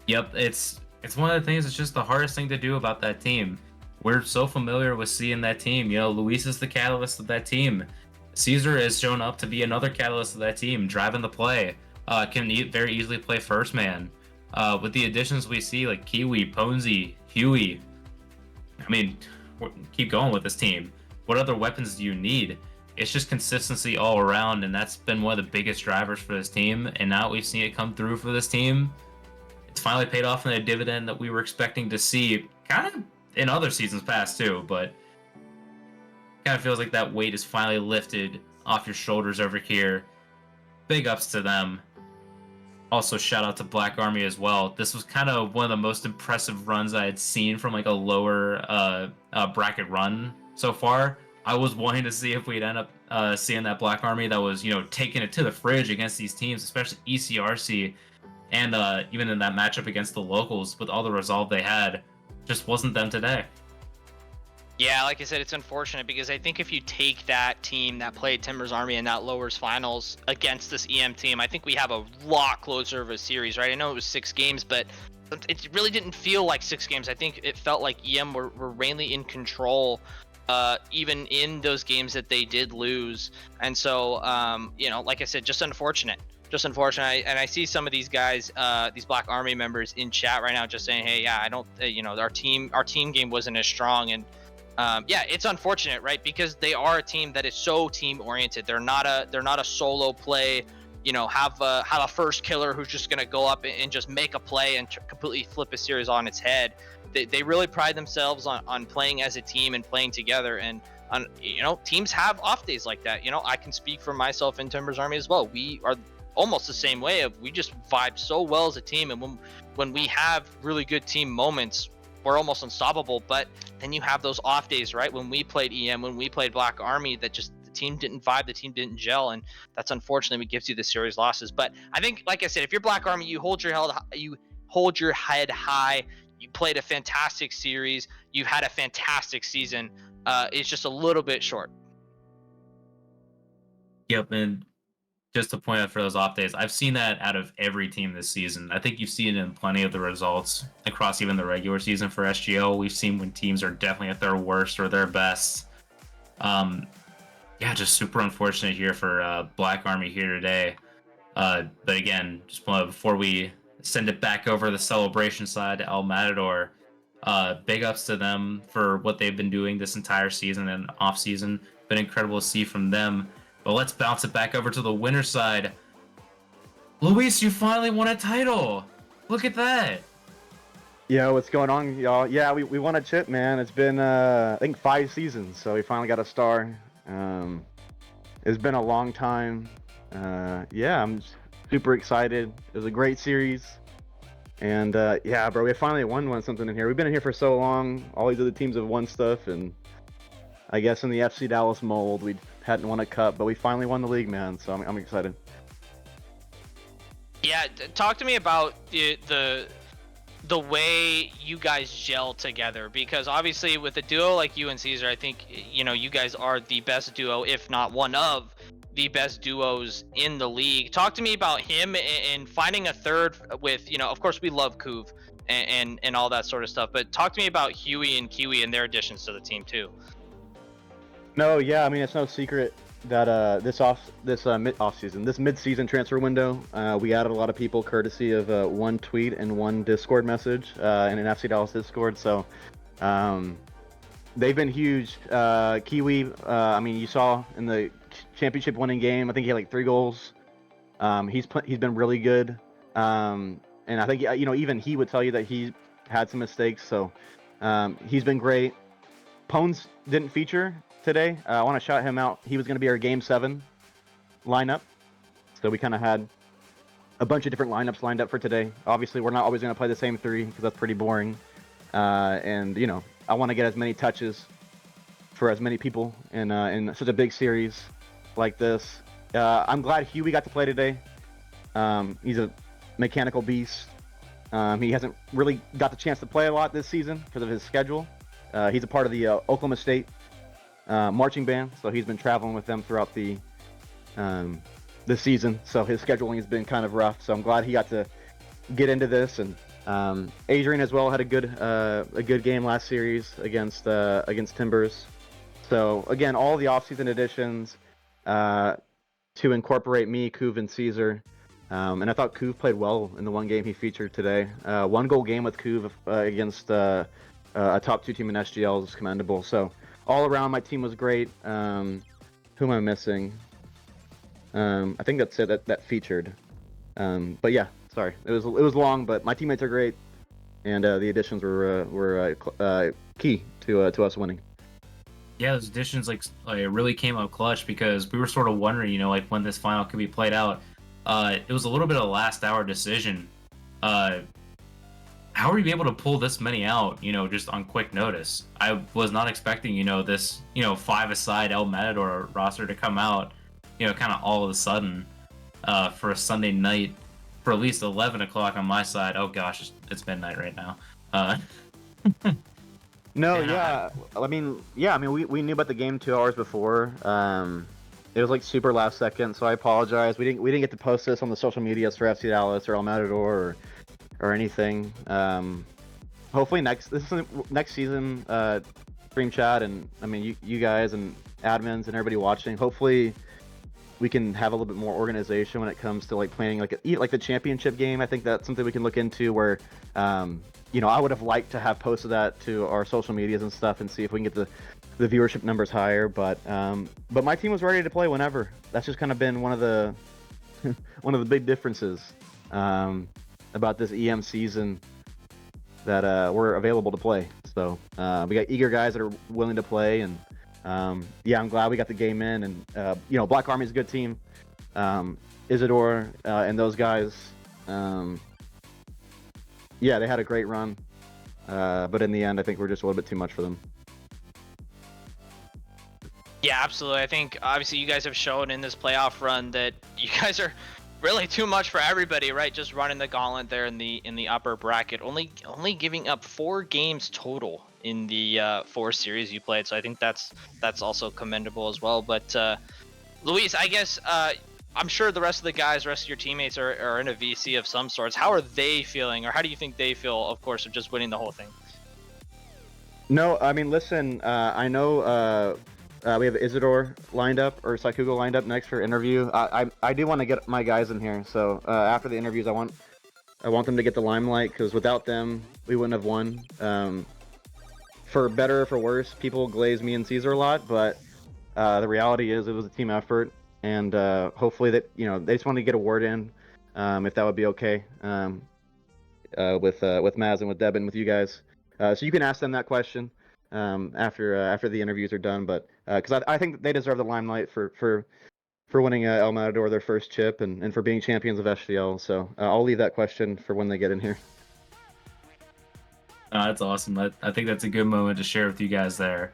Yep, it's one of the things. It's just the hardest thing to do about that team. We're so familiar with seeing that team. Luis is the catalyst of that team. Caesar has shown up to be another catalyst of that team, driving the play. Can very easily play first man. With the additions we see, like Kiwi, Ponzi, Huey. I mean, keep going with this team. What other weapons do you need? It's just consistency all around, and that's been one of the biggest drivers for this team. And now we've seen it come through for this team. It's finally paid off in a dividend that we were expecting to see, kind of in other seasons past too. But kind of feels like that weight is finally lifted off your shoulders over here. Big ups to them. Also, shout out to Black Army as well. This was kind of one of the most impressive runs I had seen from like a lower bracket run so far. I was wanting to see if we'd end up seeing that Black Army that was, taking it to the fridge against these teams, especially ECRC, and even in that matchup against the locals with all the resolve they had. Just wasn't them today. Yeah, like I said, it's unfortunate because I think if you take that team that played Timbers Army in that lowers finals against this EM team, I think we have a lot closer of a series, right? I know it was 6 games, but it really didn't feel like 6 games. I think it felt like EM were mainly in control, even in those games that they did lose. And so, like I said, just unfortunate. Just unfortunate. And I see some of these guys, these Black Army members in chat right now just saying, hey, yeah, I don't, our team game wasn't as strong. And yeah, it's unfortunate, right? Because they are a team that is so team oriented. They're not a solo play, have a first killer who's just going to go up and just make a play and completely flip a series on its head. They really pride themselves on playing as a team and playing together. And teams have off days like that. I can speak for myself in Timbers Army as well. We are almost the same way. We just vibe so well as a team, and when we have really good team moments, we're almost unstoppable. But then you have those off days, right? When we played EM, when we played Black Army, that just the team didn't vibe, the team didn't gel, and that's unfortunately what gives you the series losses. But I think, like I said, if you're Black Army, you hold your head high. You played a fantastic series. You've had a fantastic season. It's just a little bit short. Yep, and just to point out for those off days, I've seen that out of every team this season. I think you've seen it in plenty of the results across even the regular season for SGO. We've seen when teams are definitely at their worst or their best. Yeah, just super unfortunate here for Black Army here today. But again, just before we send it back over the celebration side to El Matador, big ups to them for what they've been doing this entire season and off season. Been incredible to see from them. But let's bounce it back over to the winner's side. Luis, you finally won a title. Look at that. Yeah, what's going on, y'all? Yeah, we won a chip, man. It's been, I think, 5 seasons, so we finally got a star. It's been a long time. Yeah, I'm super excited. It was a great series. And, yeah, bro, we finally won something in here. We've been in here for so long. All these other teams have won stuff, and I guess in the FC Dallas mold, we hadn't won a cup, but we finally won the league, man, so I'm excited. Yeah, talk to me about the way you guys gel together, because obviously with a duo like you and Caesar, I think you guys are the best duo, if not one of the best duos in the league. Talk to me about him and finding a third with, of course we love Kuv and all that sort of stuff, but talk to me about Huey and Kiwi and their additions to the team too. No, yeah, I mean, it's no secret that this mid-season transfer window, we added a lot of people courtesy of one tweet and one Discord message in an FC Dallas Discord. So they've been huge. Kiwi, I mean, you saw in the championship winning game, I think he had like 3 goals. He's been really good, and I think even he would tell you that he had some mistakes. So he's been great. Pones didn't feature today. I want to shout him out. He was going to be our Game 7 lineup. So we kind of had a bunch of different lineups lined up for today. Obviously, we're not always going to play the same 3 because that's pretty boring. And, you know, I want to get as many touches for as many people in such a big series like this. I'm glad Huey got to play today. He's a mechanical beast. He hasn't really got the chance to play a lot this season because of his schedule. He's a part of the Oklahoma State marching band, so he's been traveling with them throughout the season. So his scheduling has been kind of rough. So I'm glad he got to get into this. And Adrian as well had a good game last series against Timbers. So again, all the offseason additions to incorporate me, Kuv, and Caesar. And I thought Kuv played well in the one game he featured today. 1-goal game with Kuv against a top 2 team in SGL is commendable. So all around, my team was great. Who am I missing? I think that's it. That featured. But yeah, sorry, it was long, but my teammates are great, and the additions were key to us winning. Yeah, those additions like really came up clutch because we were sort of wondering, you know, like when this final could be played out. It was a little bit of a last hour decision. How are you able to pull this many out, you know, just on quick notice? I was not expecting, you know, this, you know, 5-a-side El Matador roster to come out, you know, kind of all of a sudden for a Sunday night for at least 11 o'clock on my side. Oh gosh, it's midnight right now. No, And, yeah. I mean, we knew about the game 2 hours before. It was like super last second, so I apologize. We didn't get to post this on the social medias for FC Dallas or El Matador or anything. Hopefully next season, stream chat, and I mean you guys and admins and everybody watching. Hopefully we can have a little bit more organization when it comes to like planning like the championship game. I think that's something we can look into where. You know, I would have liked to have posted that to our social medias and stuff and see if we can get the viewership numbers higher. But my team was ready to play whenever. That's just kind of been one of the big differences about this EM season that we're available to play. So we got eager guys that are willing to play, and yeah, I'm glad we got the game in. And you know, Black Army's a good team. Isidore and those guys. Yeah, they had a great run, but in the end, I think we're just a little bit too much for them. Yeah, absolutely. I think obviously you guys have shown in this playoff run that you guys are really too much for everybody, right? Just running the gauntlet there in the upper bracket, only giving up 4 games total in the 4 series you played. So I think that's also commendable as well. But Luis, I guess. I'm sure the rest of your teammates are in a VC of some sorts. How are they feeling, or how do you think they feel, of course, of just winning the whole thing? No, I mean, listen, I know we have Isidore lined up, or Saikugo lined up next for interview. I do want to get my guys in here, so after the interviews, I want them to get the limelight, because without them, we wouldn't have won. For better or for worse, people glaze me and Caesar a lot, but the reality is it was a team effort. And hopefully that, you know, they just want to get a word in, if that would be okay, with Maz and with Deb and with you guys. So you can ask them that question after the interviews are done. But because I think they deserve the limelight for winning El Matador their first chip and for being champions of SGL. So I'll leave that question for when they get in here. That's awesome. I think that's a good moment to share with you guys there.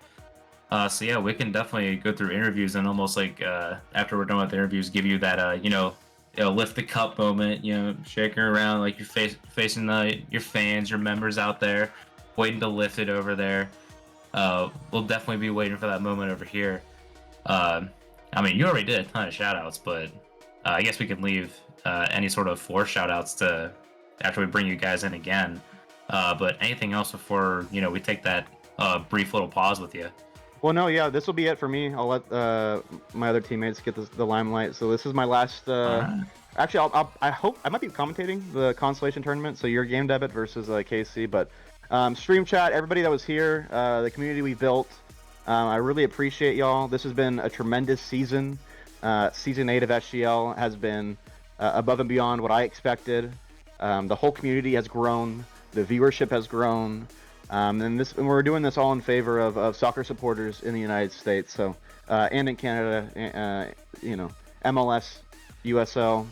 So yeah, we can definitely go through interviews and almost like after we're done with the interviews, give you that you know, lift the cup moment, you know, shaking around like you're facing your fans, your members out there, waiting to lift it over there. We'll definitely be waiting for that moment over here. I mean, you already did a ton of shout outs, but I guess we can leave any sort of forced shout outs to after we bring you guys in again. But anything else before, you know, we take that brief little pause with you? Well, no, yeah, this will be it for me. I'll let my other teammates get the limelight. So this is my last. Right. Actually, I hope I might be commentating the consolation tournament. So your game debit versus KC, but stream chat, everybody that was here, the community we built. I really appreciate y'all. This has been a tremendous season. Season 8 of SGL has been above and beyond what I expected. The whole community has grown. The viewership has grown. And we're doing this all in favor of soccer supporters in the United States, so and in Canada, MLS, USL.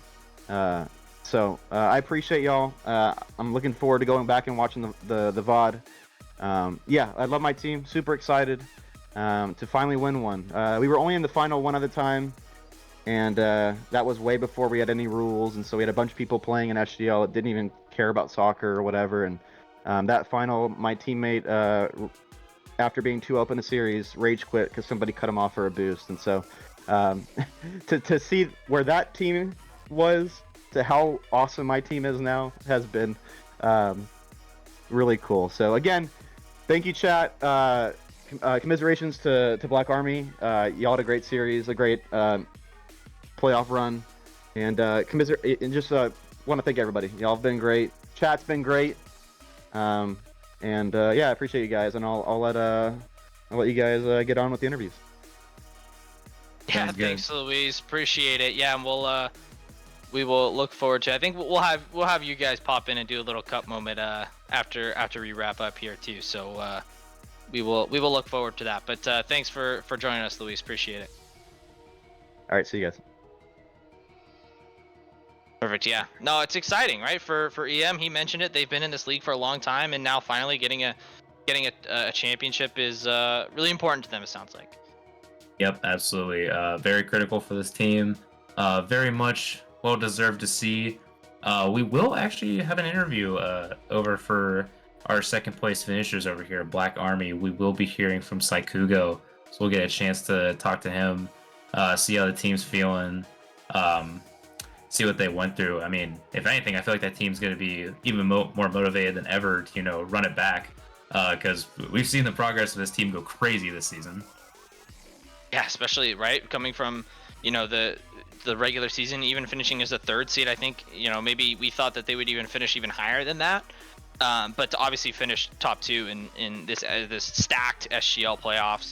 I appreciate y'all. I'm looking forward to going back and watching the VOD. I love my team. Super excited to finally win one. We were only in the final one at a time, and that was way before we had any rules, and so we had a bunch of people playing in SGL that didn't even care about soccer or whatever. And that final, my teammate, after being 2-0 in the series, rage quit because somebody cut him off for a boost. And so to see where that team was to how awesome my team is now has been really cool. So again, thank you, chat. Commiserations to Black Army. Y'all had a great series, a great playoff run, and just want to thank everybody. Y'all have been great. Chat's been great. I appreciate you guys, and I'll let you guys get on with the interviews. Yeah, Sounds good. thanks, Luis. Appreciate it. Yeah, and we will look forward to. I think we'll have you guys pop in and do a little cup moment after we wrap up here too. So we will look forward to that. But thanks for joining us, Luis. Appreciate it. All right, see you guys. Perfect. Yeah. No, it's exciting, right? For EM, he mentioned it. They've been in this league for a long time, and now finally getting a championship is really important to them. It sounds like. Yep, absolutely. Very critical for this team. Very much well deserved to see. We will actually have an interview over for our second place finishers over here, Black Army. We will be hearing from Saikugo, so we'll get a chance to talk to him, see how the team's feeling, see what they went through. I mean, if anything, I feel like that team's going to be even more motivated than ever to, run it back, because we've seen the progress of this team go crazy this season. Yeah, especially right coming from the regular season, even finishing as a third seed. I think maybe we thought that they would even finish even higher than that, but to obviously finish top 2 in this stacked SGL playoffs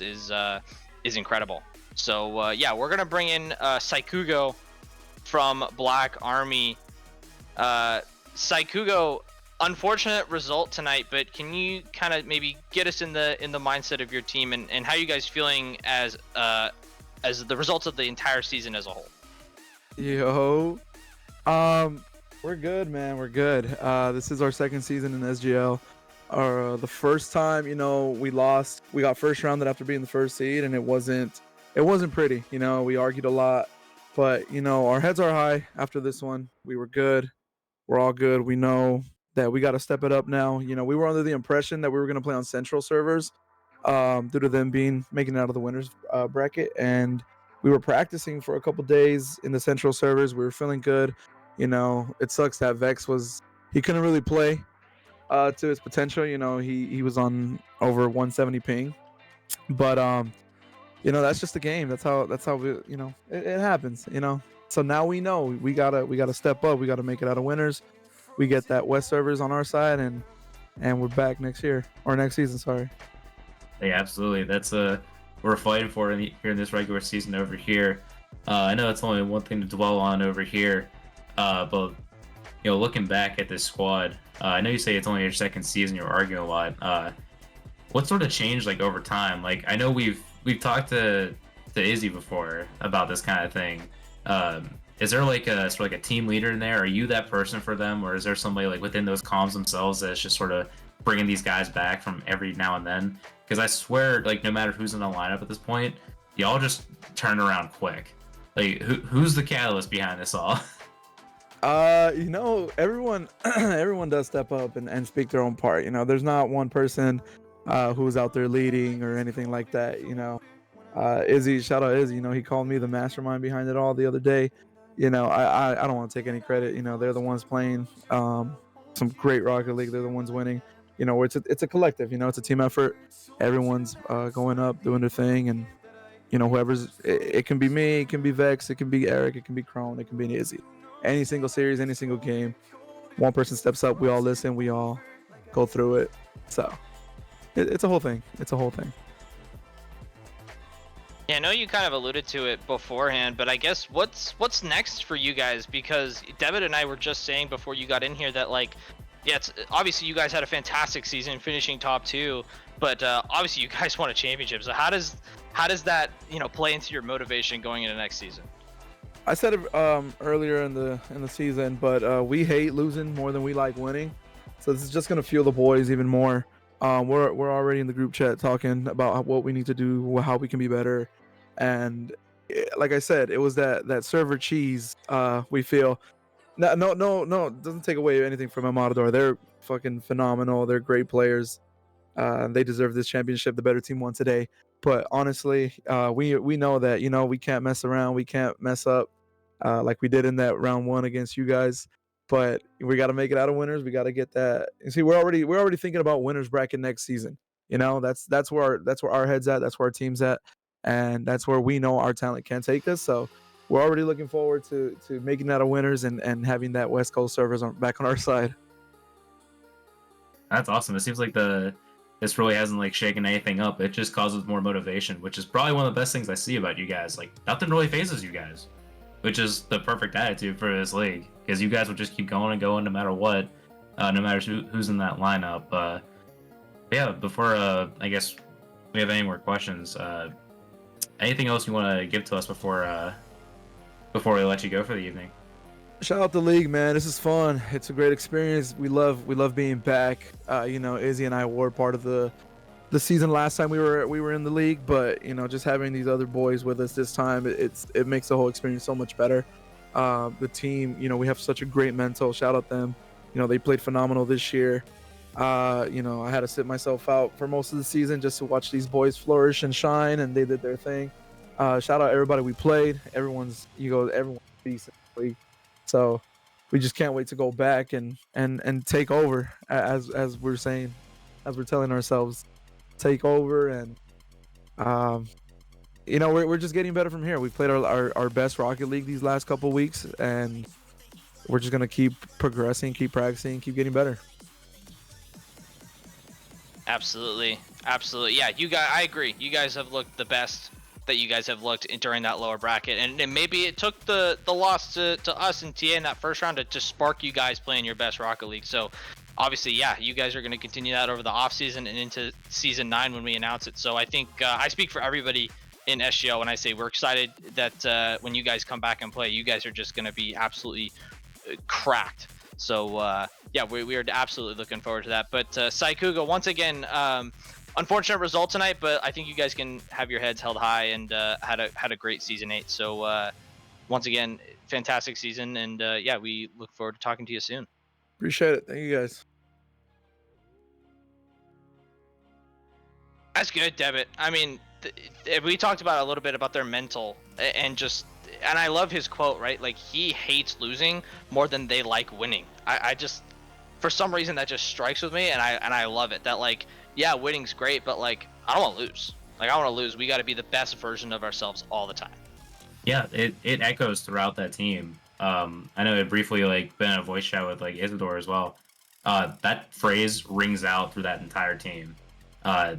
is incredible. So we're gonna bring in Saikugo from Black Army. Saikugo, unfortunate result tonight, but can you kind of maybe get us in the mindset of your team and how you guys feeling as the results of the entire season as a whole? Yo, we're good, man. We're good. This is our second season in SGL. The first time, we lost. We got first rounded after being the first seed, and it wasn't pretty. We argued a lot, but our heads are high after this one. We were good. We're all good. We know that we got to step it up now. We were under the impression that we were going to play on Central servers due to them making it out of the winners bracket, and we were practicing for a couple days in the Central servers. We were feeling good. It sucks that Vex he couldn't really play to his potential. He was on over 170 ping, but that's just the game. That's how we, it happens. So now we know we gotta step up. We gotta make it out of winners. We get that West servers on our side, and we're back next season. Sorry. Yeah, absolutely. That's we're fighting for here in this regular season over here. I know it's only one thing to dwell on over here, but looking back at this squad, I know you say it's only your second season. You're arguing a lot. What sort of changed over time? I know we've talked to Izzy before about this kind of thing. Is there a sort of a team leader in there? Are you that person for them, or is there somebody within those comms themselves that's just sort of bringing these guys back from every now and then? Because I swear, no matter who's in the lineup at this point, y'all just turn around quick. Who's the catalyst behind this all? Everyone does step up and speak their own part. There's not one person who's out there leading or anything like that. Izzy, shout out Izzy. He called me the mastermind behind it all the other day. I don't want to take any credit. They're the ones playing some great Rocket League. They're the ones winning. Where it's a collective. It's a team effort. Everyone's going up, doing their thing, and whoever's. It can be me, it can be Vex, it can be Eric, it can be Crone, it can be Izzy. Any single series, any single game, one person steps up. We all listen. We all go through it. So it's a whole thing. It's a whole thing. Yeah, I know you kind of alluded to it beforehand, but I guess what's next for you guys? Because Devitt and I were just saying before you got in here that Yeah, it's obviously you guys had a fantastic season, finishing top 2, but obviously you guys won a championship. So how does that play into your motivation going into next season? I said it earlier in the season, but we hate losing more than we like winning. So this is just gonna fuel the boys even more. We're already in the group chat talking about what we need to do, how we can be better, and like I said, it was that server cheese. We feel no, it doesn't take away anything from Matador. They're fucking phenomenal. They're great players. They deserve this championship. The better team won today. But honestly, we know that we can't mess around. We can't mess up like we did in that round 1 against you guys. But we got to make it out of winners. We got to get that. You see, we're already thinking about winners bracket next season. That's where our heads at. That's where our team's at, and that's where we know our talent can take us. So we're already looking forward to making that a winners and having that West Coast servers back on our side. That's awesome. It seems like this really hasn't like shaken anything up. It just causes more motivation, which is probably one of the best things I see about you guys. Like nothing really phases you guys, which is the perfect attitude for this league because you guys will just keep going and going no matter what, no matter who's in that lineup. Yeah, before I guess we have any more questions. Anything else you want to give to us before we let you go for the evening? Shout out the league, man. This is fun. It's a great experience. We love being back. Izzy and I were part of the season last time we were in the league, but just having these other boys with us this time, it makes the whole experience so much better. The team, we have such a great mental. Shout out them. They played phenomenal this year. I had to sit myself out for most of the season just to watch these boys flourish and shine, and they did their thing. Shout out everybody we played. Everyone's decent. So we just can't wait to go back and take over as we're saying, as we're telling ourselves, take over. And we're just getting better from here. We played our best Rocket League these last couple weeks, and we're just gonna keep progressing, keep practicing, keep getting better. Absolutely. Yeah, I agree. You guys have looked the best that you guys have looked during that lower bracket, and maybe it took the loss to us and TA in that first round to spark you guys playing your best Rocket League. So obviously, yeah, you guys are going to continue that over the off season and into season 9 when we announce it. So I think I speak for everybody in SGL when I say we're excited that when you guys come back and play, you guys are just going to be absolutely cracked. So yeah, we are absolutely looking forward to that. But Saikuga, once again, unfortunate result tonight, but I think you guys can have your heads held high and had a great season 8. So once again, fantastic season, and yeah, we look forward to talking to you soon. Appreciate it. Thank you guys. That's good, Debit. I mean, we talked about a little bit about their mental and I love his quote, right? Like he hates losing more than they like winning. I just, for some reason, that just strikes with me, and I love it. That like, yeah, winning's great, but like I don't want to lose. Like I want to lose. We got to be the best version of ourselves all the time. Yeah, it echoes throughout that team. I know it briefly like been a voice chat with like Isidore as well. That phrase rings out through that entire team.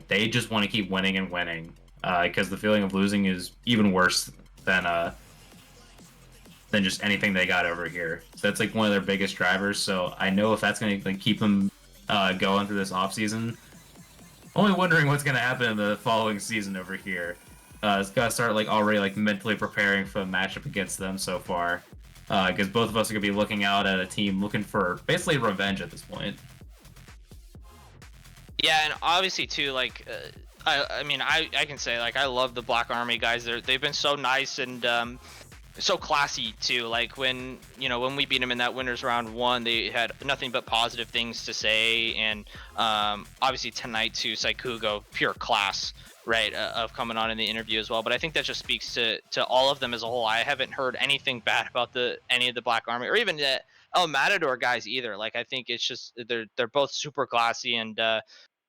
They just want to keep winning and winning because the feeling of losing is even worse than just anything they got over here. So that's like one of their biggest drivers. So I know if that's going to like keep them going through this off season. Only wondering what's going to happen in the following season over here. It's got to start like already like mentally preparing for the matchup against them so far. Because both of us are going to be looking out at a team looking for basically revenge at this point. Yeah, and obviously too, like, I mean, I can say like I love the Black Army guys. They've been so nice and so classy too. Like when we beat them in that winners round 1, they had nothing but positive things to say, and obviously tonight too, Saikugo, pure class, right, of coming on in the interview as well. But I think that just speaks to all of them as a whole. I haven't heard anything bad about any of the Black Army or even the Matador guys either. Like I think it's just they're both super classy, and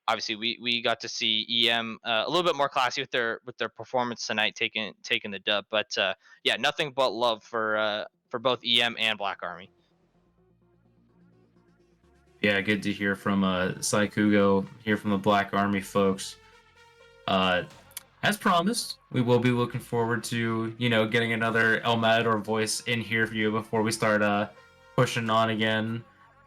obviously we got to see EM a little bit more classy with their performance tonight, taking the dub. But yeah, nothing but love for both EM and Black Army. Yeah, good to hear from Saikugo, hear from the Black Army folks. As promised, we will be looking forward to getting another El Matador voice in here for you before we start pushing on again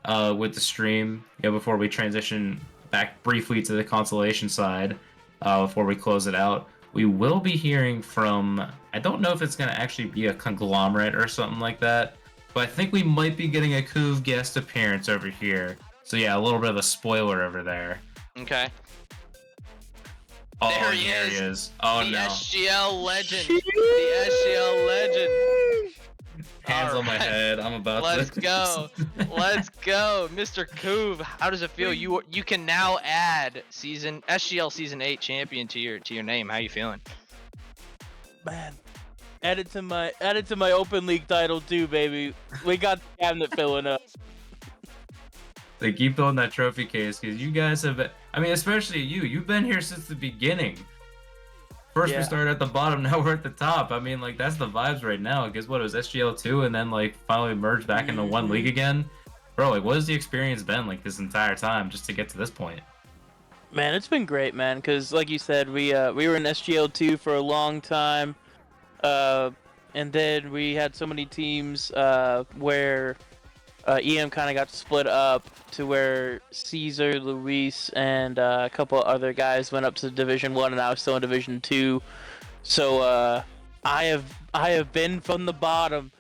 with the stream, before we transition back briefly to the consolation side, before we close it out. We will be hearing from, I don't know if it's going to actually be a conglomerate or something like that, but I think we might be getting a Kuv guest appearance over here. So yeah, a little bit of a spoiler over there. Okay. Oh, There he there is. he is. Oh The no. SGL legend. The SGL legend. Hands on my Alright. head. I'm about Let's to. go. Let's go. Mr. Kuv, how does it feel? You can now add SGL season 8 champion to your name. How you feeling? Man, add it to my open league title too, baby. We got the cabinet filling up. They keep filling that trophy case because you guys have been, I mean, especially you've been here since the beginning. First Yeah. we started at the bottom, now we're at the top. I mean, like, that's the vibes right now. Because what, it was SGL 2 and then, like, finally merged back into one league again? Bro, like, what has the experience been, like, this entire time just to get to this point? Man, it's been great, man. Cause like you said, we were in SGL2 for a long time, and then we had so many teams where EM kind of got split up to where Caesar, Luis, and a couple other guys went up to Division 1, and I was still in Division 2. So I have been from the bottom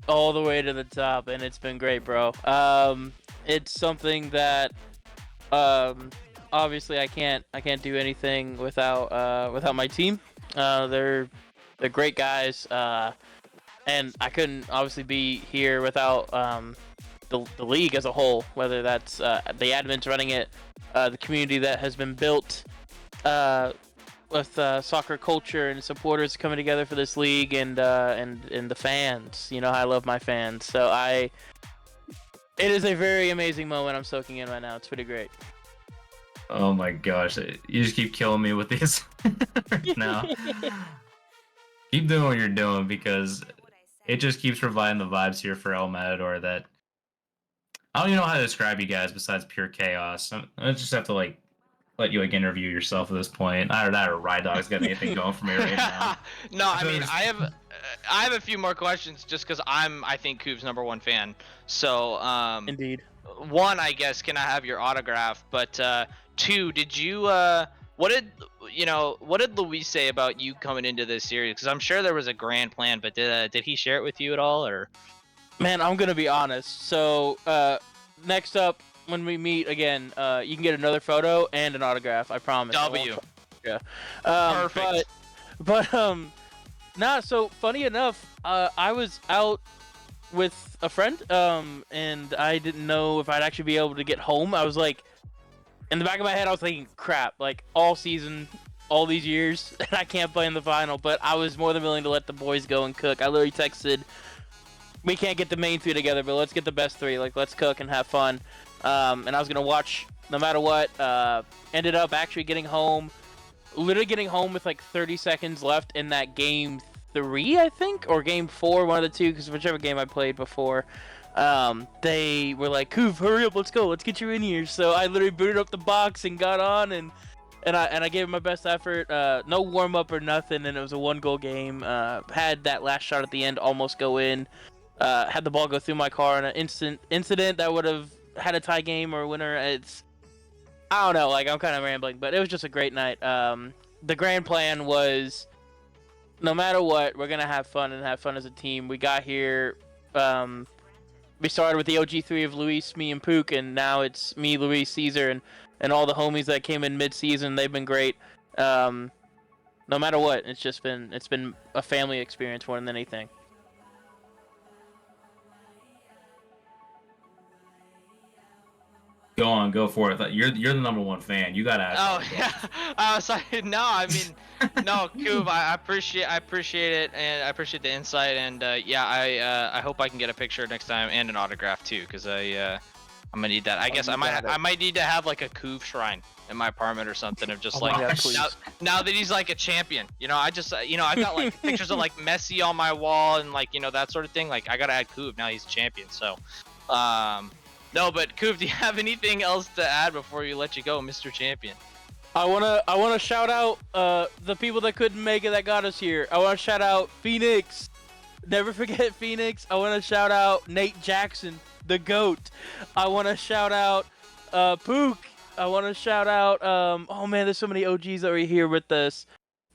all the way to the top, and it's been great, bro. It's something that obviously I can't do anything without my team. They're great guys, and I couldn't obviously be here without the league as a whole, whether that's the admins running it, the community that has been built with soccer culture and supporters coming together for this league, and the fans. You know, I love my fans, so it is a very amazing moment I'm soaking in right now. It's pretty great. Oh my gosh, you just keep killing me with these right now. Keep doing what you're doing because it just keeps providing the vibes here for El Matador that I don't even know how to describe you guys besides pure chaos. I just have to like let you like interview yourself at this point. Either that or Ride Dog's got anything going for me right now. No, I mean I have a few more questions just because I think Kuv's #1 fan. So Indeed. one, I guess, can I have your autograph? But two, did you what did Luis say about you coming into this series? Because I'm sure there was a grand plan, but did he share it with you at all, or? Man, I'm gonna be honest. So next up, when we meet again, you can get another photo and an autograph. I promise. W. Yeah. Perfect. But nah. So funny enough, I was out with a friend, and I didn't know if I'd actually be able to get home. I was like, in the back of my head, I was thinking, crap, like all season, all these years, and I can't play in the final. But I was more than willing to let the boys go and cook. I literally texted, we can't get the main three together, but let's get the best three. Like, let's cook and have fun. And I was gonna watch no matter what. Ended up actually getting home, literally getting home with like 30 seconds left in that game 3, I think, or game 4, one of the two, because whichever game I played before. They were like, Kuv, hurry up, let's go, let's get you in here. So I literally booted up the box and got on, and I gave it my best effort. No warm up or nothing, and it was a 1-goal game. Had that last shot at the end almost go in. Had the ball go through my car in an incident that would have had a tie game or a winner. I don't know, like, I'm kind of rambling, but it was just a great night. The grand plan was, no matter what, we're gonna have fun and have fun as a team. We got here. We started with the OG3 of Luis, me, and Pook, and now it's me, Luis, Caesar, and all the homies that came in mid-season. They've been great. No matter what, it's been a family experience more than anything. Go on, go for it. You're the #1 fan. You gotta ask. Oh yeah, I was like, no, I mean, no, Kuv, I appreciate it, and I appreciate the insight, and yeah, I hope I can get a picture next time and an autograph too, because I'm gonna need that. I guess I might need to have like a Kuv shrine in my apartment or something of just like now that he's like a champion. You know, I've got like pictures of like Messi on my wall and like that sort of thing. Like I gotta add Kuv now he's a champion. So, no, but Kuv, do you have anything else to add before we let you go, Mr. Champion? I wanna shout out the people that couldn't make it that got us here. I wanna shout out Phoenix. Never forget Phoenix. I wanna shout out Nate Jackson. the GOAT. I want to shout out Pook. I want to shout out oh man, there's so many OGs that were here with us.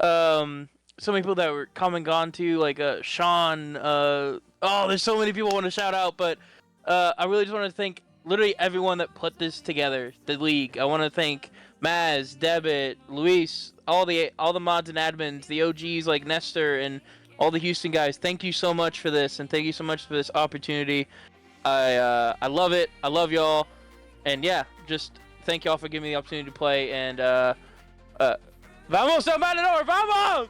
So many people that were come and gone too, like Sean. There's so many people I want to shout out, but I really just want to thank literally everyone that put this together, the league. I want to thank Maz, Debit, Luis, all the mods and admins, the OGs like Nestor and all the Houston guys. Thank you so much for this, and thank you so much for this opportunity. I love it. I love y'all, and yeah, just thank y'all for giving me the opportunity to play. And vamos, El Matador, vamos!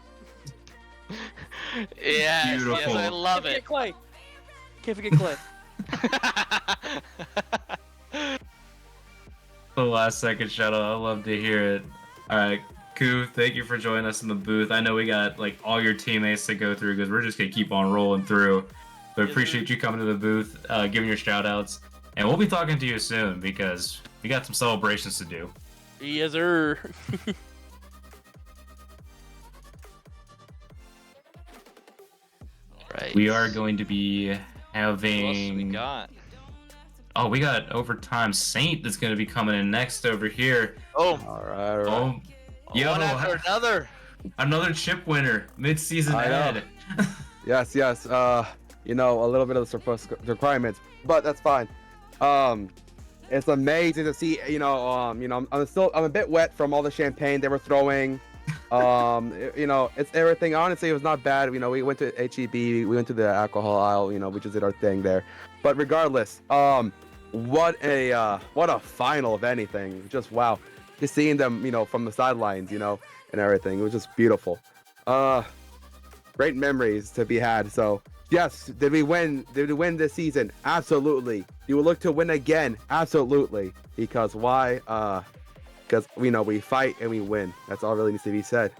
Yes, Beautiful. I love Can't it. forget Clay. Can't forget Clay. The last second shout out. I love to hear it. All right, Koo, thank you for joining us in the booth. I know we got like all your teammates to go through because we're just gonna keep on rolling through. But Yes, appreciate you coming to the booth, giving your shout outs, and we'll be talking to you soon because we got some celebrations to do. Yes, sir. Right. We are going to be Who else do we having. got? Oh, we got overtime Saint that's going to be coming in next over here. Oh, All right. Oh, yo, one after another. another chip winner mid-season I know. ad. Yes. You know, a little bit of the surplus requirements, but that's fine. It's amazing to see. I'm a bit wet from all the champagne they were throwing. It's everything. Honestly, it was not bad. You know, we went to HEB, we went to the alcohol aisle. You know, we just did our thing there. But regardless, what a final of anything. Just wow, just seeing them, from the sidelines, and everything. It was just beautiful. Great memories to be had. So yes, did we win? Did we win this season? Absolutely. You will look to win again? Absolutely. Because why? Because we fight and we win. That's all really needs to be said.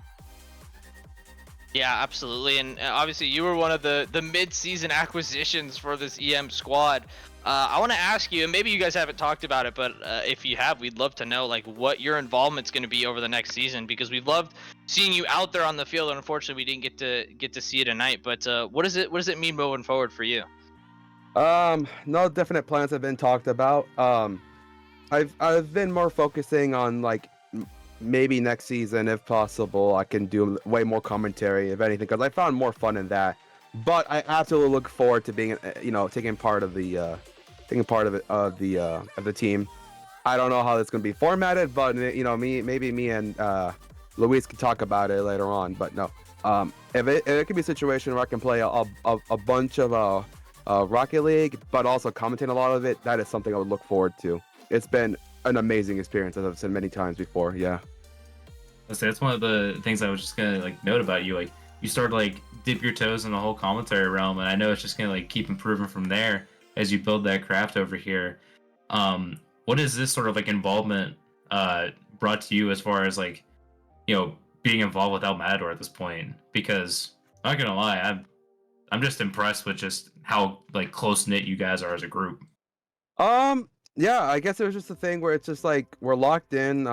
Yeah, absolutely. And obviously, you were one of the mid-season acquisitions for this EM squad. I want to ask you, and maybe you guys haven't talked about it, but if you have, we'd love to know like what your involvement's going to be over the next season, because we loved seeing you out there on the field, and unfortunately, we didn't get to see you tonight. But what does it mean moving forward for you? No definite plans have been talked about. I've been more focusing on like maybe next season, if possible, I can do way more commentary, if anything, because I found more fun in that. But I absolutely look forward to being, taking part of the team. I don't know how that's going to be formatted, but maybe me and Luis can talk about it later on. But no, if it could be a situation where I can play a bunch of Rocket League, but also commentate a lot of it, that is something I would look forward to. It's been an amazing experience, as I've said many times before. Yeah. Let's say that's one of the things I was just gonna like note about you. Like you start to like dip your toes in the whole commentary realm, and I know it's just gonna like keep improving from there as you build that craft over here. What is this sort of like involvement brought to you as far as like being involved with El Matador at this point? Because I'm not gonna lie, I'm just impressed with just how like close knit you guys are as a group. Yeah, I guess it was just a thing where it's just like we're locked in.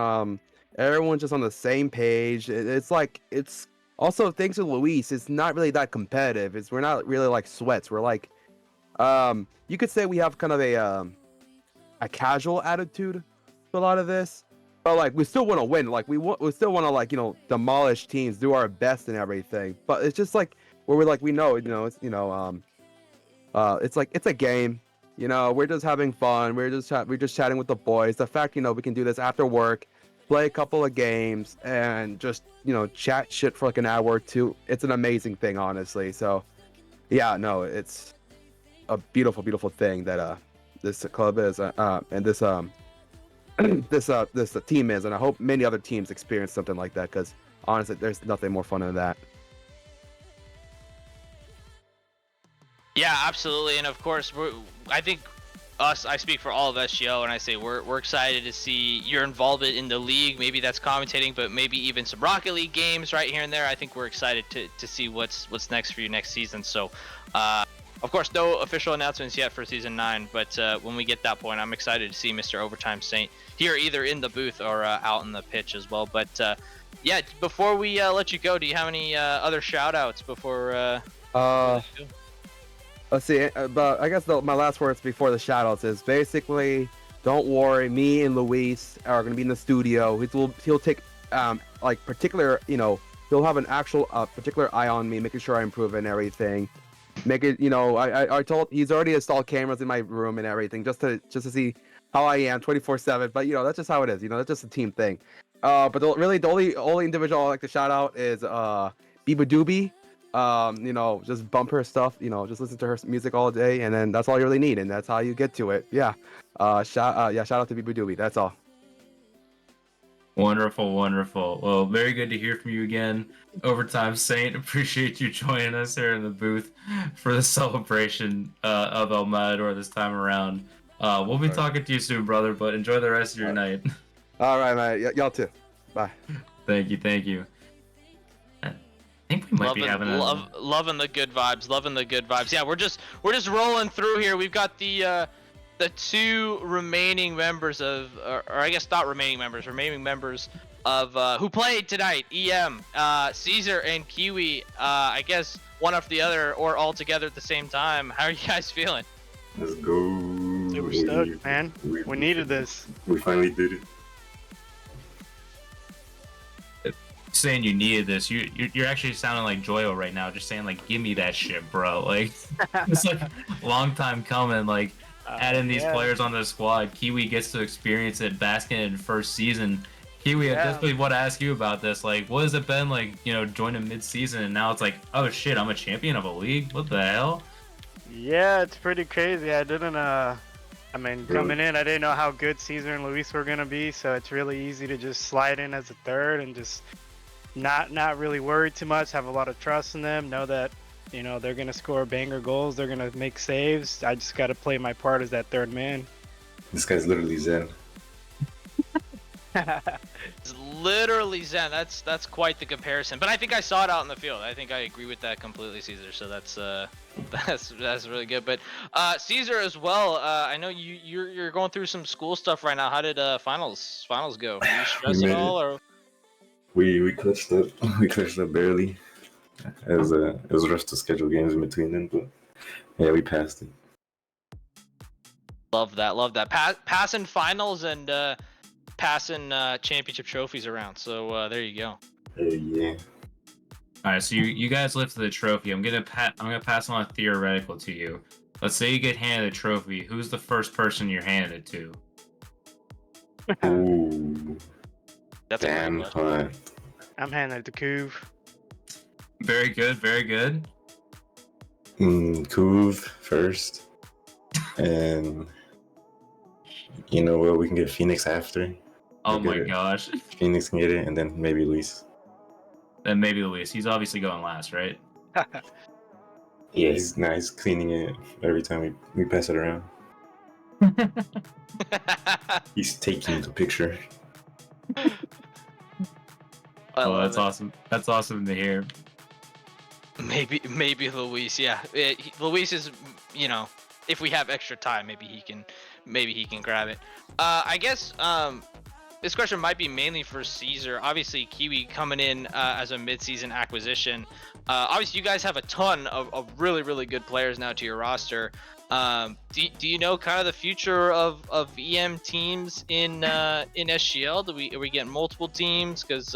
Everyone's just on the same page. It's like it's also thanks to Luis. It's not really that competitive. We're not really like sweats. We're like, you could say we have kind of a casual attitude to a lot of this, but like we still want to win. Like we still want to like demolish teams, do our best and everything. But it's just like where we're like we know it's like it's a game. We're just having fun. We're just chatting with the boys. The fact, we can do this after work, play a couple of games, and just, chat shit for like an hour or two. It's an amazing thing, honestly. So, yeah, no, it's a beautiful, beautiful thing that this club is, and this this team is, and I hope many other teams experience something like that. Because honestly, there's nothing more fun than that. Yeah, absolutely. And of course, I think I speak for all of SGO, and I say we're excited to see your involvement in the league. Maybe that's commentating, but maybe even some Rocket League games right here and there. I think we're excited to see what's next for you next season. So, of course, no official announcements yet for Season 9, but when we get that point, I'm excited to see Mr. Overtime Saint here either in the booth or out in the pitch as well. But yeah, before we let you go, do you have any other shout-outs before... Let's see. But I guess my last words before the shoutouts is basically, don't worry. Me and Luis are gonna be in the studio. He'll take like particular, he'll have an actual particular eye on me, making sure I improve and everything. Make it, I told he's already installed cameras in my room and everything just to see how I am 24/7. But that's just how it is. That's just a team thing. But the only individual I like to shout out is Biba Doobie. Just bump her stuff. Just listen to her music all day, and then that's all you really need, and that's how you get to it. Yeah. Shout out to Biba Doobie. That's all. Wonderful, wonderful. Well, very good to hear from you again. Overtime Saint, appreciate you joining us here in the booth for the celebration of El Matador this time around. We'll be talking to you soon, brother, but enjoy the rest of your night. All right, man. y'all too. Bye. Thank you. I think we might be having loving the good vibes. Loving the good vibes. Yeah, we're just rolling through here. We've got the two remaining members of, or I guess not remaining members of who played tonight. EM, Caesar, and Kiwi. I guess one after the other or all together at the same time. How are you guys feeling? Let's go. Dude, we're stoked, man. We needed this. We finally did it. Saying you needed this, you're actually sounding like Joyo right now, just saying like, give me that shit, bro. Like, it's like long time coming. Like, adding these players on the squad, Kiwi gets to experience it, basking in first season. Kiwi, I definitely want to ask you about this. Like, what has it been like, joining mid-season, and now it's like, oh shit, I'm a champion of a league. What the hell? Yeah, it's pretty crazy. I didn't, coming in, I didn't know how good Caesar and Luis were gonna be, so it's really easy to just slide in as a third and just not really worry too much. Have a lot of trust in them. Know that they're gonna score banger goals. They're gonna make saves. I just gotta play my part as that third man. This guy's literally Zen. It's literally Zen. That's quite the comparison. But I think I saw it out in the field. I think I agree with that completely, Caesar. So that's really good. But Caesar as well. I know you're going through some school stuff right now. How did finals go? Were you stressed at all, or? We clutched up. We clutched up barely. It was rough to schedule games in between them, but yeah, we passed it. Love that. Passing finals and passing championship trophies around. So there you go. Yeah. All right, so you guys lifted the trophy. I'm gonna pass on a theoretical to you. Let's say you get handed a trophy. Who's the first person you're handed it to? Ooh. That's damn hot. I'm handing it to Kuv. Very good. Kuv first, and you know what? We can get Phoenix after. Oh my gosh. Phoenix can get it, and then maybe Luis. Then maybe Luis. He's obviously going last, right? Yeah, he's nice, cleaning it every time we pass it around. He's taking the picture. Oh, that's awesome. That's awesome to hear. Maybe Luis. Yeah, Luis is. If we have extra time, maybe he can grab it. I guess this question might be mainly for Caesar. Obviously, Kiwi coming in as a mid-season acquisition. Obviously, you guys have a ton of really, really good players now to your roster. Do you know kind of the future of EM teams in SGL? Are we getting multiple teams? Because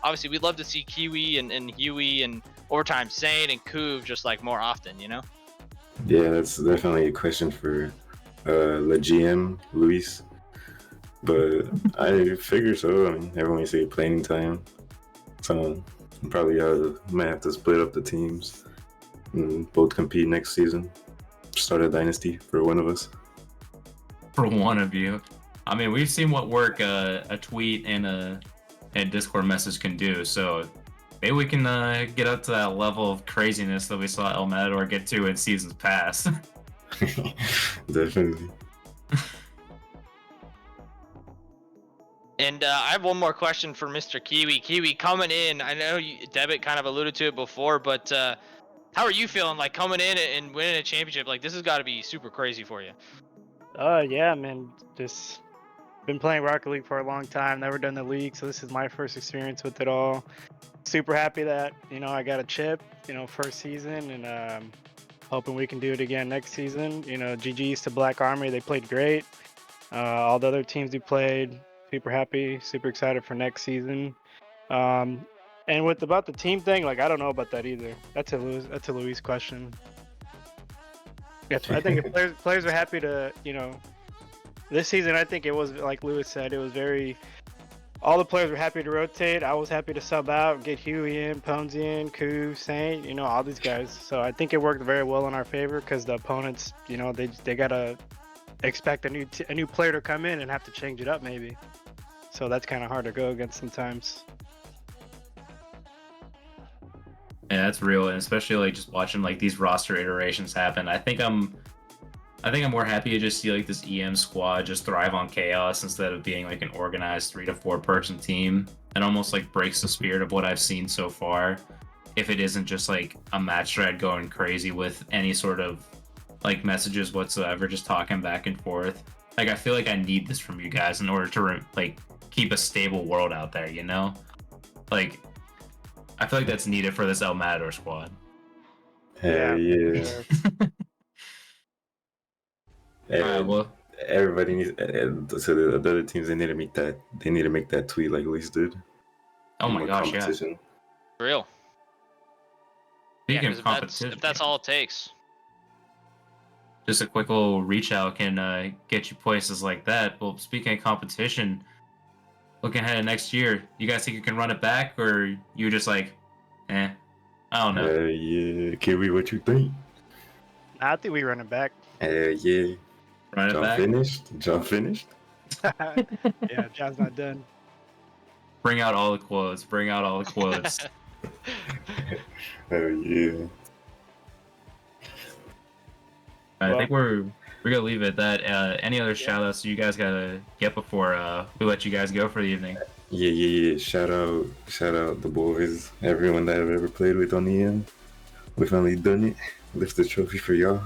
obviously, we'd love to see Kiwi and Huey and Overtime Saint and Kuv just like more often, Yeah, that's definitely a question for the GM, Luis. But I figure so. I mean, everyone say playing time. So probably might have to split up the teams and both compete next season. Start a dynasty for one of us. For one of you. I mean, we've seen what work a tweet and a Discord message can do. So maybe we can get up to that level of craziness that we saw El Matador get to in seasons past. Definitely. And I have one more question for Mr. Kiwi. Kiwi, coming in, I know Debit kind of alluded to it before, but how are you feeling like coming in and winning a championship? Like, this has got to be super crazy for you. Yeah, man. Just been playing Rocket League for a long time. Never done the league, so this is my first experience with it all. Super happy that I got a chip, first season, and hoping we can do it again next season. You know, GG's to Black Army. They played great. All the other teams we played, super happy, super excited for next season. And with about the team thing, like I don't know about that either. That's a Luis question. Yes, I think if players are happy to, you know, this season I think it was like Lewis said, it was very. All the players were happy to rotate. I was happy to sub out, get Huey in, Ponzi in, Koo, Saint, you know, all these guys. So I think it worked very well in our favor because the opponents, you know, they gotta expect a new player to come in and have to change it up maybe. So that's kind of hard to go against sometimes. Yeah, that's real, and especially like just watching like these roster iterations happen. I think I'm more happy to just see like this EM squad just thrive on chaos instead of being like an organized 3 to 4 person team. It almost like breaks the spirit of what I've seen so far. If it isn't just like a match thread going crazy with any sort of like messages whatsoever, just talking back and forth. Like I feel like I need this from you guys in order to like keep a stable world out there, you know? Like I feel like that's needed for this El Matador squad. Hell yeah. And Alright, well, everybody needs. So the other teams, they need to make that. They need to make that tweet like Luis did. oh my More gosh, yeah. competition. For real. Speaking 'Cause of competition, if that's all it takes. just a quick little reach out can get you places like that. Well, speaking of competition, looking ahead to next year, you guys think you can run it back, or you just like, I don't know. Hell yeah, Kiwi, what you think? I think we run it back. Hell yeah. Run it John back. finished. John finished. Yeah, John's not done. Bring out all the quotes. Bring out all the quotes. Hell yeah. I think we're gonna leave it at that. Any other shout outs you guys gotta get before we let you guys go for the evening? Yeah. Shout out the boys, everyone that I've ever played with on the EM. We finally done it. Lift the trophy for y'all.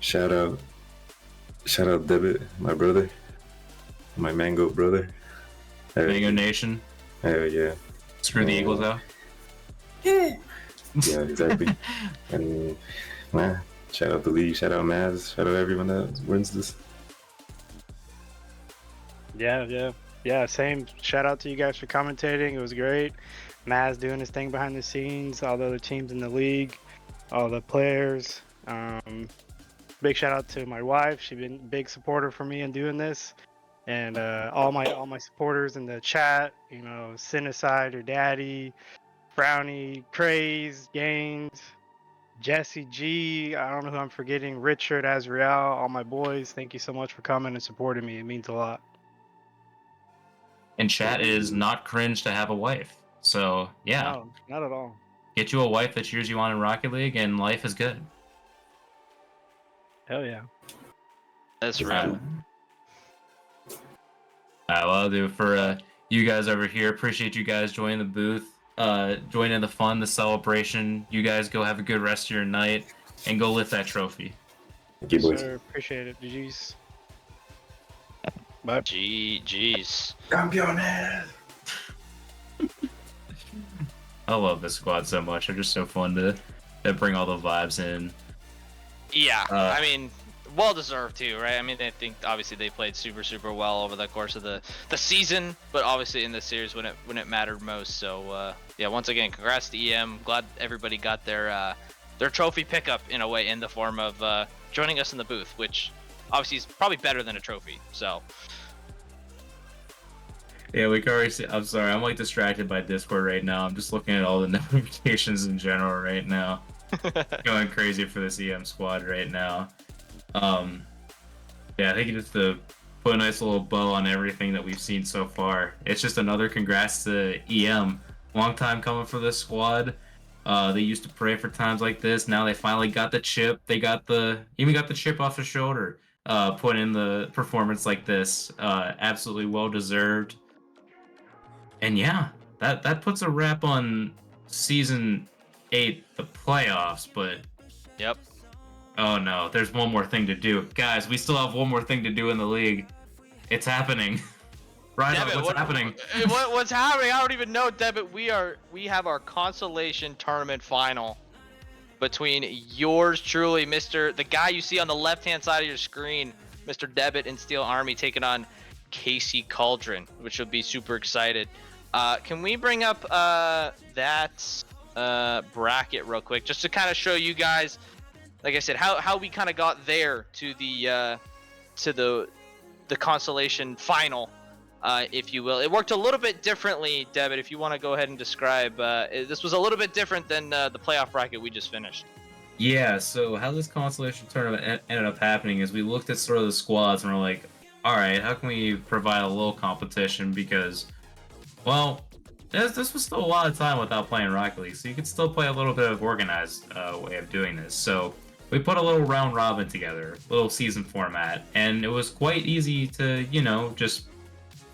Shout out Debit, my brother, my Mango brother. Mango Nation. Hell yeah. Screw the Eagles out. Yeah, exactly. And man, shout out the league, shout out Mavs, shout out everyone that runs this. Yeah. Same. Shout out to you guys for commentating. It was great. Maz doing his thing behind the scenes. All the other teams in the league, all the players. Big shout out to my wife. She's been a big supporter for me in doing this, and all my supporters in the chat. You know, Cinecide, your daddy, Brownie, Craze, Gaines, Jesse G. I don't know who I'm forgetting. Richard, Azrael, all my boys. Thank you so much for coming and supporting me. It means a lot. And chat is not cringe to have a wife. So yeah, No, not at all. get you a wife that cheers you on in Rocket League, and life is good. Hell yeah. That's Uh, right. well, I'll do it for you guys over here. Appreciate you guys joining the booth, joining the fun, the celebration. You guys go have a good rest of your night and go lift that trophy. Thank you, boys. Sir, appreciate it. GG's. Bye. GG's. Campeones! I love this squad so much. They're just so fun to bring all the vibes in. Yeah, Uh, I mean, well deserved too, right? I mean, I think obviously they played super well over the course of the season, but obviously in the series when it mattered most. So yeah, once again, congrats to EM. Glad everybody got their trophy pickup in a way in the form of joining us in the booth, which obviously is probably better than a trophy. So Yeah, we can already see. I'm sorry, I'm like distracted by Discord right now. I'm just looking at all the notifications in general right now. Going crazy for this EM squad right now. Yeah, I think just to put a nice little bow on everything that we've seen so far. It's just another congrats to EM. Long time coming for this squad. They used to pray for times like this. Now they finally got the chip. They got even got the chip off the shoulder. Put in the performance like this. Absolutely well deserved. And yeah, that puts a wrap on season 8, the playoffs. But yep. oh no, there's one more thing to do, guys. We still have one more thing to do in the league. It's happening. Ryan, Debit, what's happening? What's happening? I don't even know, Debit. We have our consolation tournament final between yours truly, the guy you see on the left-hand side of your screen, Mr. Debit and Steel Army, taking on Casey Cauldron, which will be super excited. Can we bring up that bracket real quick, just to kind of show you guys, like I said, how we kind of got there to the consolation final, if you will. It worked a little bit differently, Debit, if you want to go ahead and describe. This was a little bit different than the playoff bracket we just finished. Yeah, so how this consolation tournament ended up happening is we looked at sort of the squads and we're like, all right, how can we provide a little competition? Because, well, this was still a lot of time without playing Rocket League, so you could still play a little bit of organized way of doing this. So we put a little round robin together, little season format, and it was quite easy to, just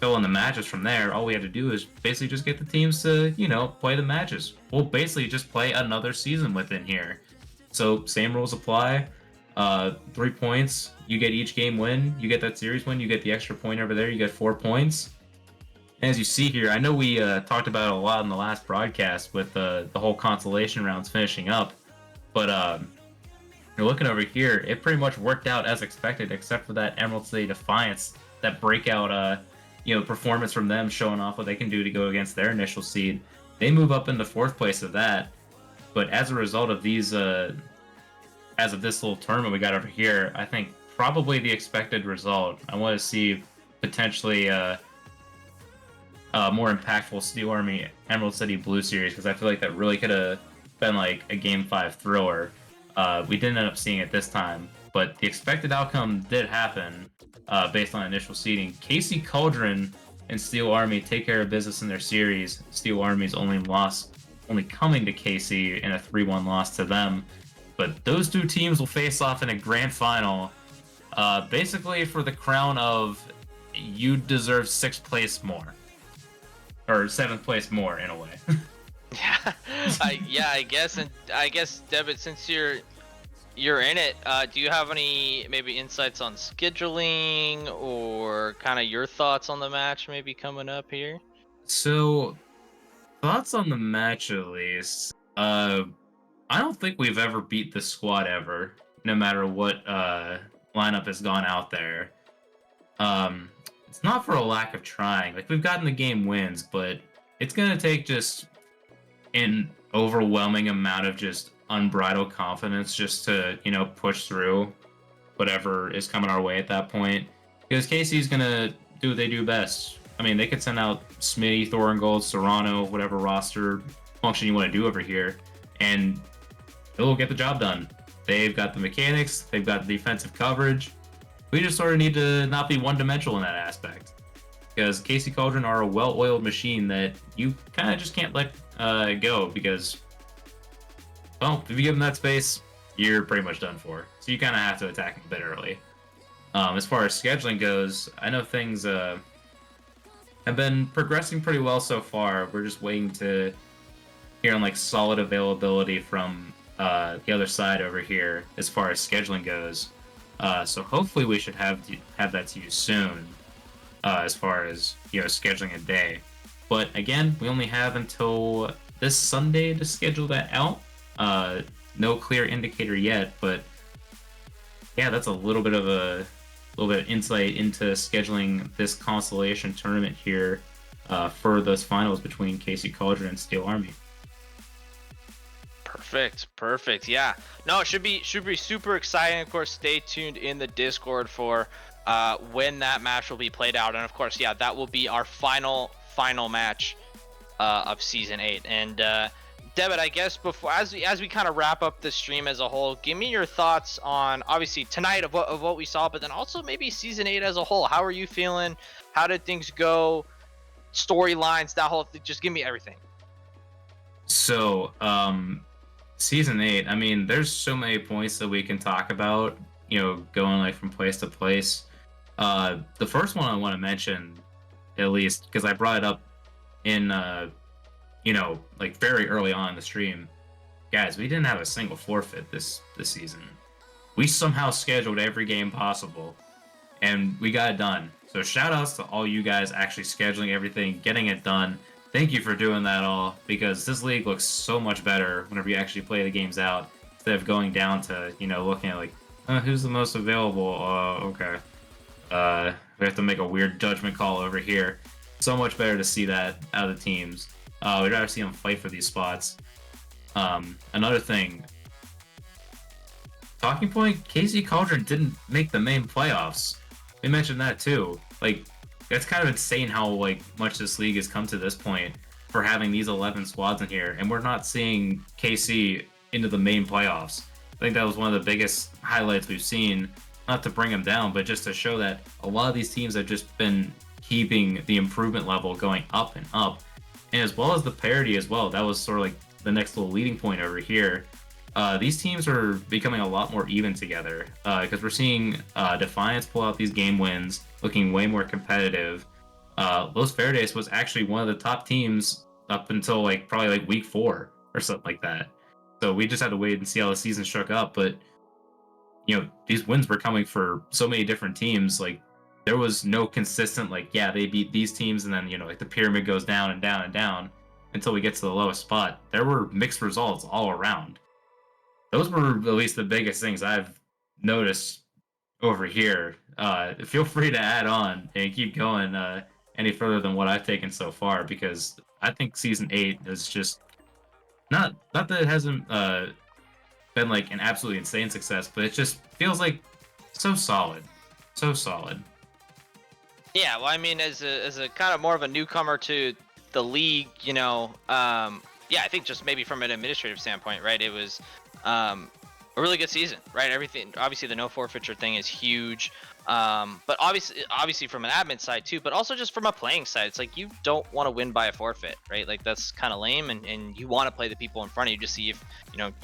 fill in the matches from there. All we had to do is basically just get the teams to, play the matches. We'll basically just play another season within here. So same rules apply. 3 points, you get each game win, you get that series win, you get the extra point over there, you get 4 points. And as you see here, I know we talked about it a lot in the last broadcast with the whole consolation rounds finishing up, but you're looking over here, it pretty much worked out as expected, except for that Emerald City Defiance, that breakout performance from them, showing off what they can do to go against their initial seed. They move up into 4th place of that, but as a result of these as of this little tournament we got over here, I think probably the expected result. I want to see potentially more impactful Steel Army Emerald City Blue series, because I feel like that really could have been like a Game 5 thriller. We didn't end up seeing it this time, but the expected outcome did happen based on initial seeding. Casey Cauldron and Steel Army take care of business in their series. Steel Army's only coming to Casey in a 3-1 loss to them. But those two teams will face off in a grand final, basically for the crown of you deserve 6th place more. Or 7th place more, in a way. I guess, Debit, since you're in it, do you have any maybe insights on scheduling or kind of your thoughts on the match maybe coming up here? So, thoughts on the match at least. I don't think we've ever beat the squad ever, no matter what lineup has gone out there. It's not for a lack of trying. Like, we've gotten the game wins, but it's going to take just an overwhelming amount of just unbridled confidence just to, push through whatever is coming our way at that point. Because Casey's going to do what they do best. I mean, they could send out Smitty, Thoringold, Serrano, whatever roster function you want to do over here, and it'll get the job done. They've got the mechanics, they've got the defensive coverage. We just sort of need to not be one-dimensional in that aspect. Because Casey Cauldron are a well-oiled machine that you kind of just can't let go, because, well, if you give them that space, you're pretty much done for. So you kind of have to attack them a bit early. As far as scheduling goes, I know things have been progressing pretty well so far. We're just waiting to hear on solid availability from the other side over here as far as scheduling goes. So hopefully we should have that to you soon, as far as scheduling a day. But again, we only have until this Sunday to schedule that out. No clear indicator yet, but yeah, that's a little bit of insight into scheduling this consolation tournament here for those finals between Casey Cauldron and Steel Army. Perfect. Yeah. No, it should be super exciting. Of course, stay tuned in the Discord for when that match will be played out, and of course, yeah, that will be our final match of season 8. And Debit, I guess before as we kind of wrap up the stream as a whole, give me your thoughts on obviously tonight of what we saw, but then also maybe season 8 as a whole. How are you feeling? How did things go? Storylines, that whole thing. Just give me everything. So, season 8, I mean, there's so many points that we can talk about, going from place to place. The first one I want to mention, at least, because I brought it up in, very early on in the stream. Guys, we didn't have a single forfeit this season. We somehow scheduled every game possible, and we got it done. So shout outs to all you guys actually scheduling everything, getting it done. Thank you for doing that all, because this league looks so much better whenever you actually play the games out. instead of going down to, looking at like, who's the most available? Okay. We have to make a weird judgment call over here. So much better to see that out of the teams. We'd rather see them fight for these spots. Another thing, talking point, KC Cauldron didn't make the main playoffs. We mentioned that too. Like, that's kind of insane how much this league has come to this point for having these 11 squads in here, and we're not seeing KC into the main playoffs. I think that was one of the biggest highlights we've seen, not to bring them down, but just to show that a lot of these teams have just been keeping the improvement level going up and up, and as well as the parity as well. That was sort of like the next little leading point over here. These teams are becoming a lot more even together because we're seeing Defiance pull out these game wins, looking way more competitive. Los Verdes was actually one of the top teams up until probably week 4 or something like that. So we just had to wait and see how the season shook up. But these wins were coming for so many different teams. There was no consistent they beat these teams, and then the pyramid goes down and down and down until we get to the lowest spot. There were mixed results all around. Those were at least the biggest things I've noticed over here. Feel free to add on and keep going any further than what I've taken so far, because I think season 8 is just not that it hasn't been an absolutely insane success, but it just feels so solid. Yeah, well, I mean, as a kind of more of a newcomer to the league, I think just maybe from an administrative standpoint, right? It was a really good season, right? Everything, obviously, the no forfeiture thing is huge, but obviously from an admin side too, but also just from a playing side, it's you don't want to win by a forfeit, right? That's kind of lame, and you want to play the people in front of you to see if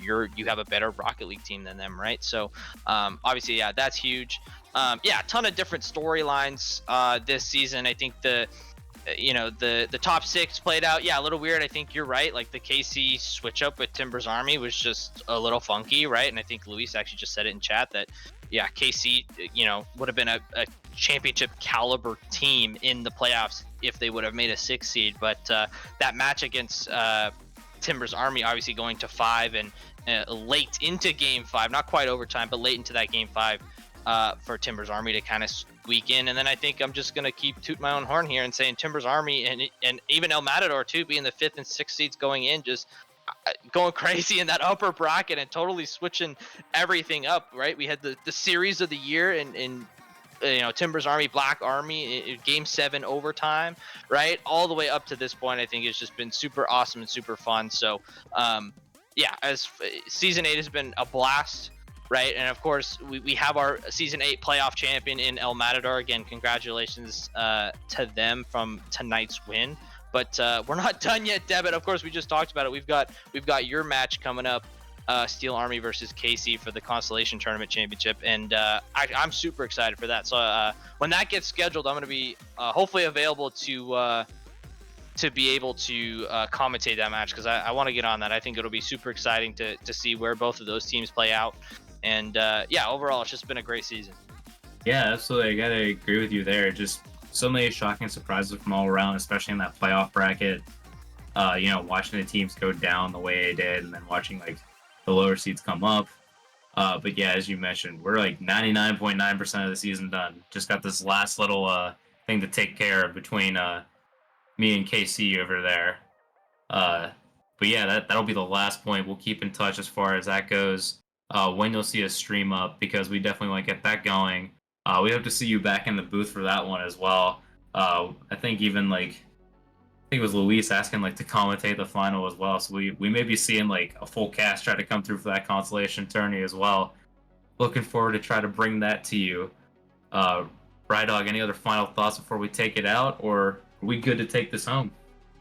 you have a better Rocket League team than them, right? So obviously, yeah, that's huge. A ton of different storylines this season. I think the top 6 played out, a little weird. I think you're right. The KC switch up with Timbers Army was just a little funky, right? And I think Luis actually just said it in chat that, KC, would have been a championship caliber team in the playoffs if they would have made a 6 seed. But that match against Timbers Army, obviously going to 5 and late into game 5, not quite overtime, but late into that game 5 for Timbers Army to kind of squeak in. And then I think I'm just going to keep toot my own horn here and saying Timbers Army and even El Matador too, being the 5th and 6th seeds going in, just going crazy in that upper bracket and totally switching everything up, right? We had the series of the year in Timbers Army, Black Army, game 7 overtime, right? All the way up to this point, I think it's just been super awesome and super fun. So as season 8 has been a blast, right? And of course, we have our season 8 playoff champion in El Matador. Again, congratulations to them from tonight's win. But we're not done yet, Debit. Of course, we just talked about it. We've got your match coming up, Steel Army versus KC for the Constellation Tournament Championship, and I'm super excited for that. So when that gets scheduled, I'm going to be hopefully available to be able to commentate that match, because I want to get on that. I think it'll be super exciting to see where both of those teams play out. And overall, it's just been a great season. Yeah, absolutely. I gotta agree with you there. Just so many shocking surprises from all around, especially in that playoff bracket. Watching the teams go down the way they did, and then watching the lower seeds come up. But yeah, as you mentioned, we're 99.9% of the season done. Just got this last little thing to take care of between me and KC over there. But yeah, that'll be the last point. We'll keep in touch as far as that goes. When you'll see a stream up, because we definitely want to get that going. We hope to see you back in the booth for that one as well. I think even I think it was Luis asking to commentate the final as well. So we may be seeing a full cast try to come through for that consolation tourney as well. Looking forward to try to bring that to you. Brydog, any other final thoughts before we take it out, or are we good to take this home?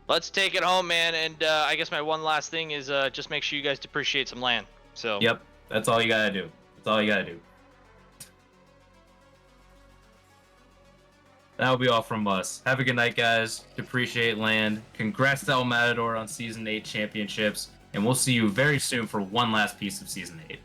Let's take it home, man. And I guess my one last thing is just make sure you guys depreciate some land. So yep, that's all you gotta do. That'll be all from us. Have a good night, guys. Depreciate land. Congrats to El Matador on Season 8 championships. And we'll see you very soon for one last piece of Season 8.